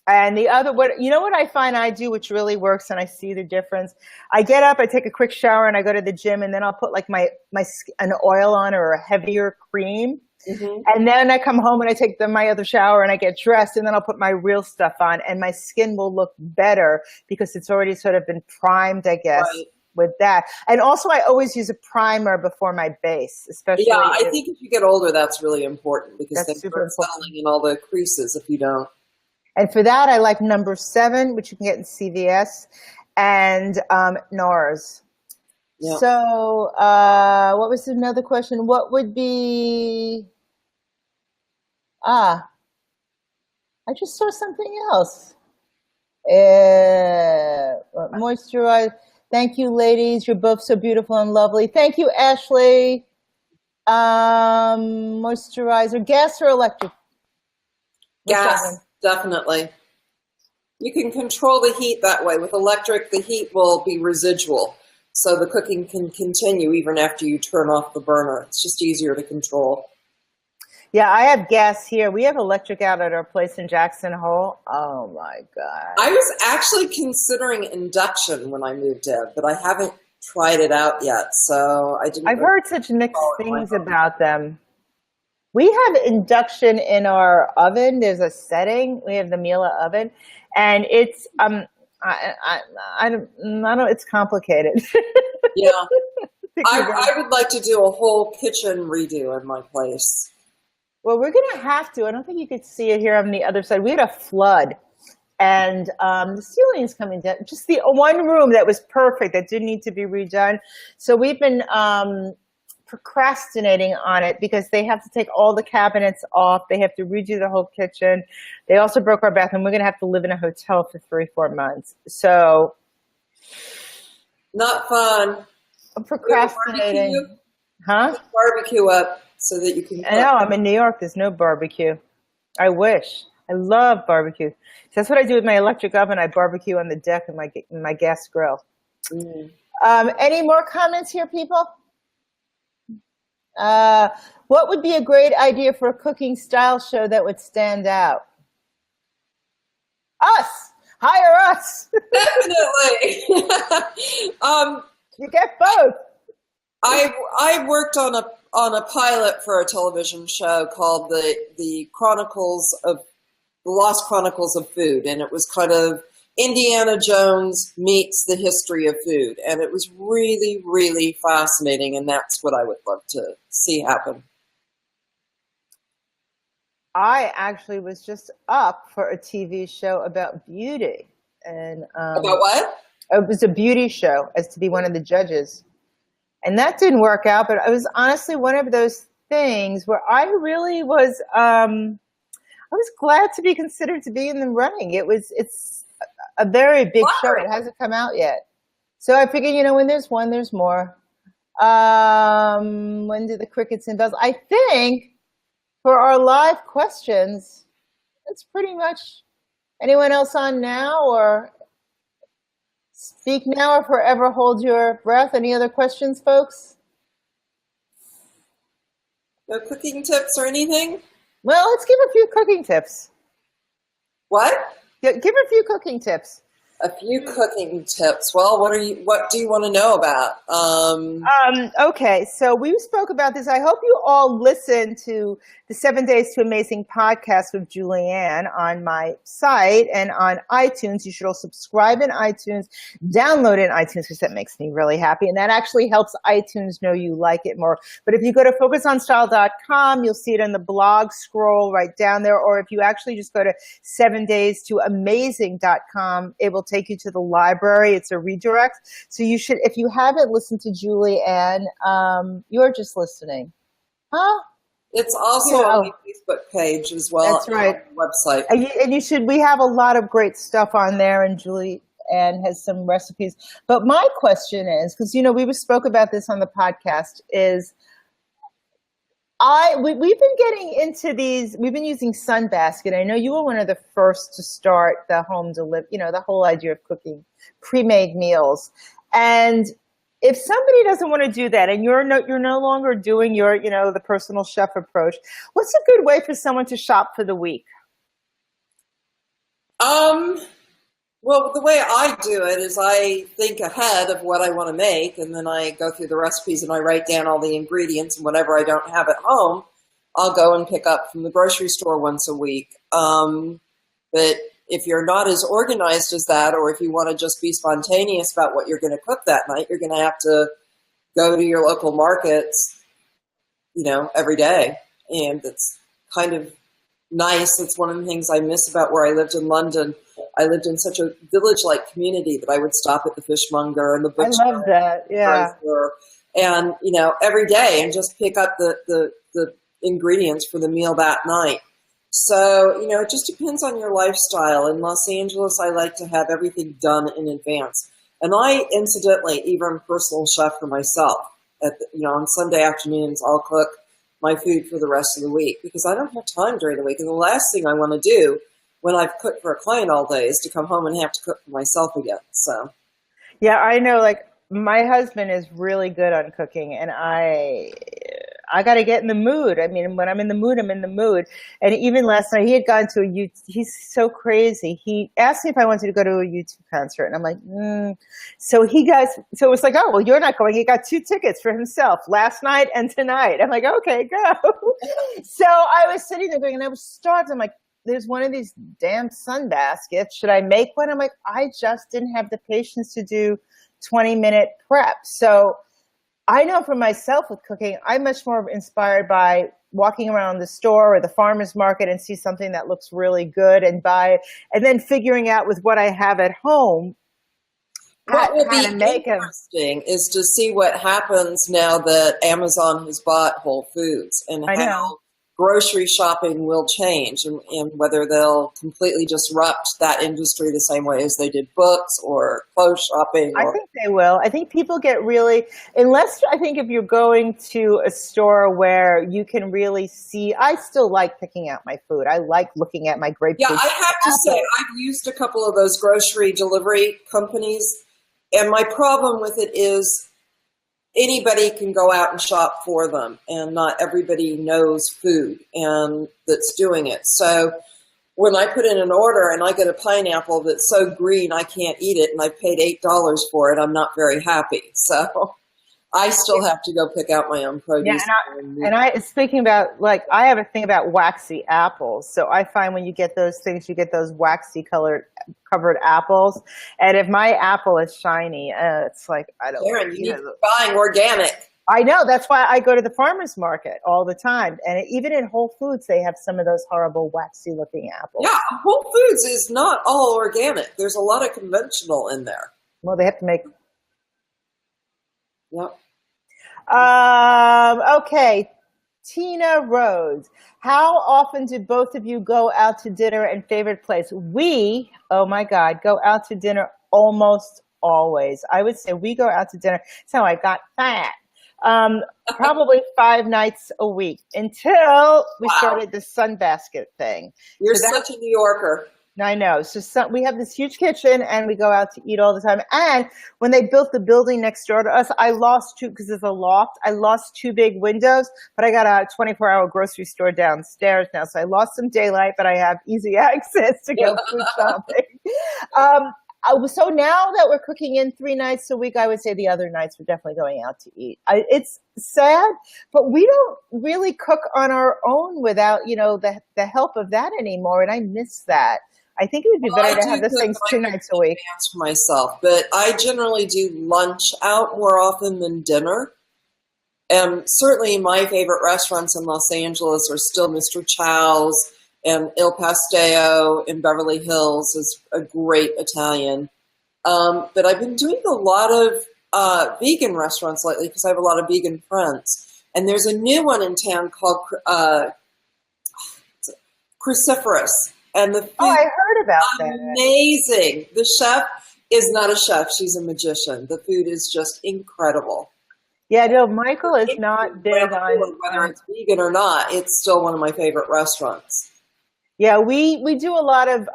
[SPEAKER 1] And the other, what I find I do, which really works, and I see the difference. I get up, I take a quick shower, and I go to the gym, and then I'll put like an oil on or a heavier cream. Mm-hmm. And then I come home and I take my other shower and I get dressed, and then I'll put my real stuff on, and my skin will look better because it's already sort of been primed, I guess, right, with that. And also I always use a primer before my base, especially.
[SPEAKER 2] Yeah, I think if you get older, that's really important because things start settling in all the creases if you don't.
[SPEAKER 1] And for that, I like number 7, which you can get in CVS, and NARS. Yeah. So, what was another question? What would be, I just saw something else. Moisturize. Thank you, ladies. You're both so beautiful and lovely. Thank you, Ashley. Moisturizer, gas or electric?
[SPEAKER 2] Gas, definitely. You can control the heat that way. With electric, the heat will be residual. so the cooking can continue even after you turn off the burner. It's just easier to control.
[SPEAKER 1] Yeah, I have gas here. We have electric out at our place in Jackson Hole. Oh my God.
[SPEAKER 2] I was actually considering induction when I moved in, but I haven't tried it out yet, so I didn't.
[SPEAKER 1] I've heard such mixed things about them. We have induction in our oven. There's a setting. We have the Miele oven, and it's I don't know. It's complicated.
[SPEAKER 2] Yeah, I would like to do a whole kitchen redo in my place.
[SPEAKER 1] Well, we're gonna have to. I don't think you could see it here on the other side. We had a flood, and the ceiling's coming down. Just the one room that was perfect that didn't need to be redone. So we've been procrastinating on it because they have to take all the cabinets off. They have to redo the whole kitchen. They also broke our bathroom. We're going to have to live in a hotel for 3-4 months. So
[SPEAKER 2] not fun.
[SPEAKER 1] I'm procrastinating. Huh?
[SPEAKER 2] Barbecue up so that you can cook.
[SPEAKER 1] I know. I'm in New York. There's no barbecue. I wish. I love barbecue. So that's what I do with my electric oven. I barbecue on the deck in my gas grill. Mm. Any more comments here, people? What would be a great idea for a cooking style show that would stand out? Us! Hire us!
[SPEAKER 2] Definitely.
[SPEAKER 1] You get both.
[SPEAKER 2] I worked on a pilot for a television show called the Lost Chronicles of Food, and it was kind of Indiana Jones meets the history of food, and it was really, really fascinating, and that's what I would love to see happen.
[SPEAKER 1] I actually was just up for a TV show about beauty. And
[SPEAKER 2] about what?
[SPEAKER 1] It was a beauty show as to be one of the judges. And that didn't work out, but it was honestly one of those things where I really was, I was glad to be considered to be in the running. It's a very big show. It hasn't come out yet. So I figured, when there's one, there's more. When do the crickets and bells? I think for our live questions, that's pretty much. Anyone else on now, or speak now or forever hold your breath? Any other questions, folks?
[SPEAKER 2] No cooking tips or anything?
[SPEAKER 1] Well, let's give a few cooking tips.
[SPEAKER 2] What?
[SPEAKER 1] Give a few cooking tips.
[SPEAKER 2] A few cooking tips. Well, what do you want to know about?
[SPEAKER 1] Okay, so we spoke about this. I hope you all listen to the 7 Days to Amazing podcast with Julianne on my site and on iTunes. You should all subscribe in iTunes, download it in iTunes, because that makes me really happy. And that actually helps iTunes know you like it more. But if you go to FocusOnStyle.com, you'll see it in the blog scroll right down there. Or if you actually just go to 7daystoamazing.com, it will take you to the library. It's a redirect. So you should, if you haven't listened to Julianne, you're just listening. Huh?
[SPEAKER 2] It's also on the Facebook page as well.
[SPEAKER 1] That's right.
[SPEAKER 2] On the website.
[SPEAKER 1] And you should, we have a lot of great stuff on there, and Julianne has some recipes. But my question is, because, we spoke about this on the podcast, is we've been getting into these, we've been using Sunbasket. I know you were one of the first to start the home delivery, the whole idea of cooking pre-made meals. And if somebody doesn't want to do that, and you're no longer doing your, the personal chef approach, what's a good way for someone to shop for the week?
[SPEAKER 2] Well, the way I do it is I think ahead of what I want to make, and then I go through the recipes and I write down all the ingredients, and whatever I don't have at home, I'll go and pick up from the grocery store once a week. But if you're not as organized as that, or if you want to just be spontaneous about what you're going to cook that night, you're going to have to go to your local markets, every day. And it's kind of nice. That's one of the things I miss about where I lived in London. I lived in such a village-like community that I would stop at the fishmonger and the butcher.
[SPEAKER 1] I love that, yeah.
[SPEAKER 2] And, every day, and just pick up the ingredients for the meal that night. So, it just depends on your lifestyle. In Los Angeles, I like to have everything done in advance. And I, incidentally, even personal chef for myself. On Sunday afternoons, I'll cook my food for the rest of the week because I don't have time during the week. And the last thing I want to do when I've cooked for a client all day is to come home and have to cook for myself again. So,
[SPEAKER 1] yeah, I know. Like, my husband is really good on cooking, and I got to get in the mood. I mean, when I'm in the mood, I'm in the mood. And even last night, he had gone to he's so crazy. He asked me if I wanted to go to a YouTube concert, and I'm like, So so it was like, oh, well, you're not going. He got 2 tickets for himself last night and tonight. I'm like, okay, go. So I was sitting there going, and I was starved. I'm like, there's one of these damn sun baskets. Should I make one? I'm like, I just didn't have the patience to do 20-minute prep. So I know for myself with cooking, I'm much more inspired by walking around the store or the farmer's market and see something that looks really good and buy, and then figuring out with what I have at home
[SPEAKER 2] What will
[SPEAKER 1] how
[SPEAKER 2] be
[SPEAKER 1] to make them.
[SPEAKER 2] interesting is to see what happens now that Amazon has bought Whole Foods, and
[SPEAKER 1] I know.
[SPEAKER 2] how grocery shopping will change, and whether they'll completely disrupt that industry the same way as they did books or clothes shopping.
[SPEAKER 1] I think they will. I think people get really, unless I think if you're going to a store where you can really see, I still like picking out my food. I like looking at my grapefruit.
[SPEAKER 2] Yeah, I have to say, I've used a couple of those grocery delivery companies, and my problem with it is anybody can go out and shop for them, and not everybody knows food and that's doing it. So when I put in an order and I get a pineapple that's so green I can't eat it, and I paid $8 for it, I'm not very happy. So I still have to go pick out my own produce.
[SPEAKER 1] Yeah, and I speaking about, like, I have a thing about waxy apples. So I find when you get those things, you get those waxy covered apples. And if my apple is shiny, it's like, I don't
[SPEAKER 2] Sharon, you need to be buying organic.
[SPEAKER 1] I know. That's why I go to the farmer's market all the time. And even in Whole Foods, they have some of those horrible waxy looking apples.
[SPEAKER 2] Yeah, Whole Foods is not all organic. There's a lot of conventional in there.
[SPEAKER 1] Well, they have to make.
[SPEAKER 2] Yep.
[SPEAKER 1] Okay. Tina Rhodes. How often do both of you go out to dinner, and favorite place? We, oh my God, go out to dinner almost always. I would say we go out to dinner. So I got fat. Probably 5 nights a week until we started the sunbasket thing.
[SPEAKER 2] You're such a New Yorker.
[SPEAKER 1] I know. So we have this huge kitchen, and we go out to eat all the time. And when they built the building next door to us, I lost 2, because it's a loft. I lost 2 big windows, but I got a 24-hour grocery store downstairs now. So I lost some daylight, but I have easy access to go food shopping. So now that we're cooking in 3 nights a week, I would say the other nights we're definitely going out to eat. It's sad, but we don't really cook on our own without, the help of that anymore. And I miss that. I think it would be better to have the things 2 nights a week.
[SPEAKER 2] For myself, but I generally do lunch out more often than dinner. And certainly my favorite restaurants in Los Angeles are still Mr. Chow's, and Il Pastel in Beverly Hills is a great Italian. But I've been doing a lot of vegan restaurants lately because I have a lot of vegan friends. And there's a new one in town called Cruciferous. And the food
[SPEAKER 1] I heard about that.
[SPEAKER 2] Amazing. The chef is not a chef. She's a magician. The food is just incredible.
[SPEAKER 1] Yeah, no, Michael is not big on
[SPEAKER 2] whether it's vegan or not. It's still one of my favorite restaurants.
[SPEAKER 1] Yeah, we do a lot of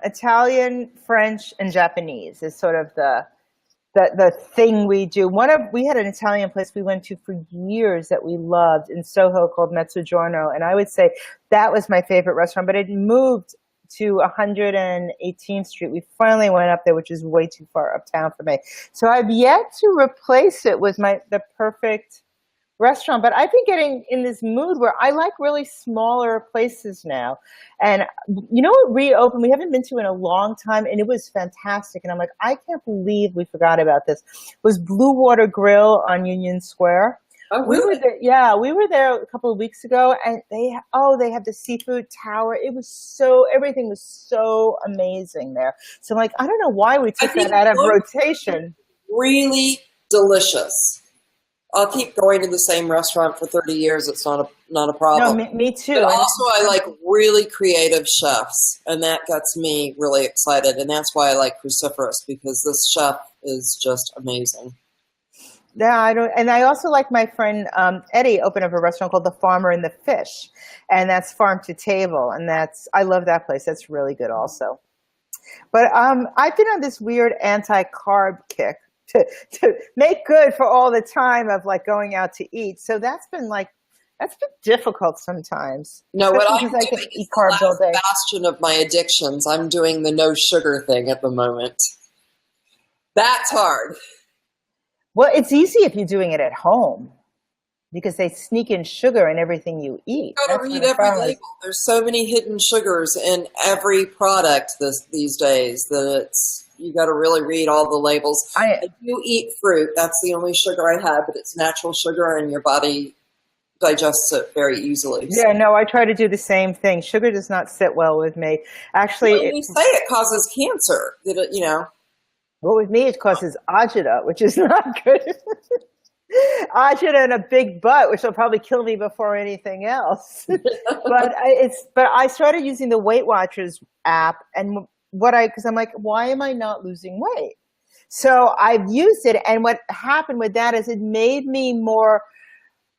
[SPEAKER 1] Italian, French, and Japanese is sort of the thing we do. We had an Italian place we went to for years that we loved in Soho called Mezzogiorno, and I would say that was my favorite restaurant. But it moved to 118th Street. We finally went up there, which is way too far uptown for me. So I've yet to replace it with the perfect restaurant, but I've been getting in this mood where I like really smaller places now. And you know what reopened we haven't been to in a long time, and it was fantastic. And I'm like, I can't believe we forgot about this. It was Blue Water Grill on Union Square.
[SPEAKER 2] Oh, really?
[SPEAKER 1] We were there a couple of weeks ago, and they have the seafood tower. Everything was so amazing there. So I'm like, I don't know why we took that out of rotation.
[SPEAKER 2] Really delicious. I'll keep going to the same restaurant for 30 years. It's not a problem.
[SPEAKER 1] No, me too.
[SPEAKER 2] But also, I like really creative chefs, and that gets me really excited. And that's why I like Cruciferous, because this chef is just amazing.
[SPEAKER 1] Yeah, I also like my friend Eddie opened up a restaurant called The Farmer and the Fish, and that's farm to table, and I love that place. That's really good also. But I've been on this weird anti-carb kick to make good for all the time of like going out to eat. So that's been difficult sometimes.
[SPEAKER 2] No, what
[SPEAKER 1] Especially
[SPEAKER 2] I'm
[SPEAKER 1] since I can
[SPEAKER 2] doing is
[SPEAKER 1] eat
[SPEAKER 2] the
[SPEAKER 1] carbs all
[SPEAKER 2] last
[SPEAKER 1] day.
[SPEAKER 2] bastion of my addictions. I'm doing the no sugar thing at the moment. That's hard.
[SPEAKER 1] Well, it's easy if you're doing it at home because they sneak in sugar in everything you eat.
[SPEAKER 2] Got to
[SPEAKER 1] That's where
[SPEAKER 2] read
[SPEAKER 1] the
[SPEAKER 2] every
[SPEAKER 1] problem is.
[SPEAKER 2] label. There's so many hidden sugars in every product these days that you got to really read all the labels.
[SPEAKER 1] I
[SPEAKER 2] I do eat fruit. That's the only sugar I have, but it's natural sugar, and your body digests it very easily. So,
[SPEAKER 1] Yeah, no, I try to do the same thing. Sugar does not sit well with me. Actually,
[SPEAKER 2] when you say it causes cancer,
[SPEAKER 1] well, with me, it causes agita, which is not good. Agita and a big butt, which will probably kill me before anything else. But I started using the Weight Watchers app, and because I'm like, why am I not losing weight? So I've used it, and what happened with that is it made me more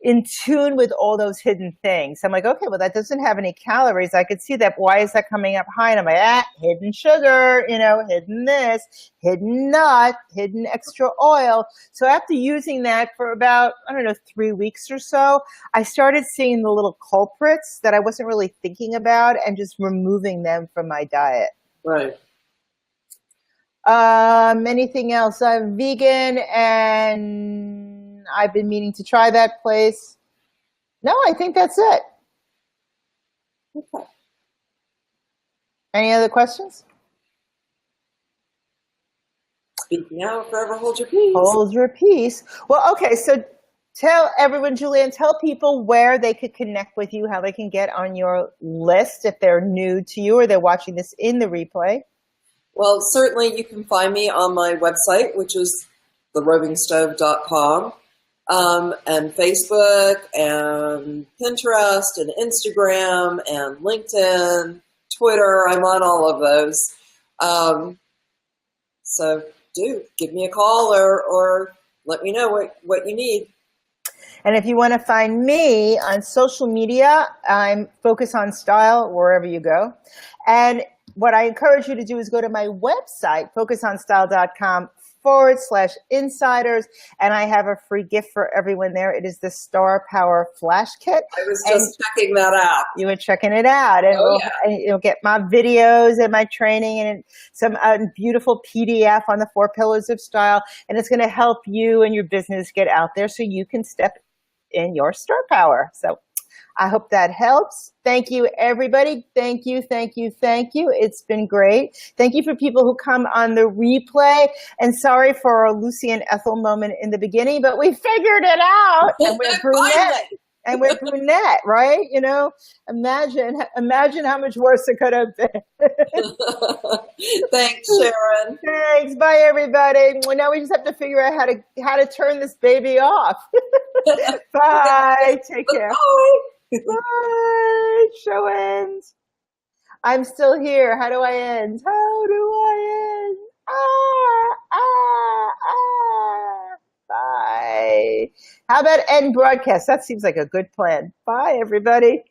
[SPEAKER 1] in tune with all those hidden things. I'm like, okay, well, that doesn't have any calories. I could see that. Why is that coming up high? And I'm like, hidden sugar, hidden this, hidden nut, hidden extra oil. So after using that for about, 3 weeks or so, I started seeing the little culprits that I wasn't really thinking about and just removing them from my diet.
[SPEAKER 2] right.
[SPEAKER 1] Anything else? I'm vegan and I've been meaning to try that place. No, I think that's it.
[SPEAKER 2] Okay.
[SPEAKER 1] Any other questions?
[SPEAKER 2] Speaking out, forever hold your peace.
[SPEAKER 1] Hold your peace. Well, okay, so tell everyone, Julianne, tell people where they could connect with you, how they can get on your list if they're new to you or they're watching this in the replay.
[SPEAKER 2] Well, certainly you can find me on my website, which is therovingstove.com. And Facebook and Pinterest and Instagram and LinkedIn, Twitter. I'm on all of those. So give me a call or let me know what you need.
[SPEAKER 1] And if you want to find me on social media, I'm Focus on Style wherever you go. And what I encourage you to do is go to my website, FocusOnStyle.com/insiders, and I have a free gift for everyone there. It is the Star Power Flash Kit.
[SPEAKER 2] I was just checking that out.
[SPEAKER 1] You were checking it out, and you'll get my videos and my training and some beautiful PDF on the 4 pillars of style, and it's going to help you and your business get out there so you can step in your star power. So I hope that helps. Thank you, everybody. Thank you, thank you, thank you. It's been great. Thank you for people who come on the replay. And sorry for our Lucy and Ethel moment in the beginning, but we figured it out. And we're brunette. And we're brunette, right? Imagine how much worse it could have been.
[SPEAKER 2] Thanks, Sharon.
[SPEAKER 1] Thanks. Bye, everybody. Well, now we just have to figure out how to turn this baby off. Bye. Take care.
[SPEAKER 2] Bye.
[SPEAKER 1] Bye. Show ends. I'm still here. How do I end? How do I end? Bye. How about end broadcast? That seems like a good plan. Bye, everybody.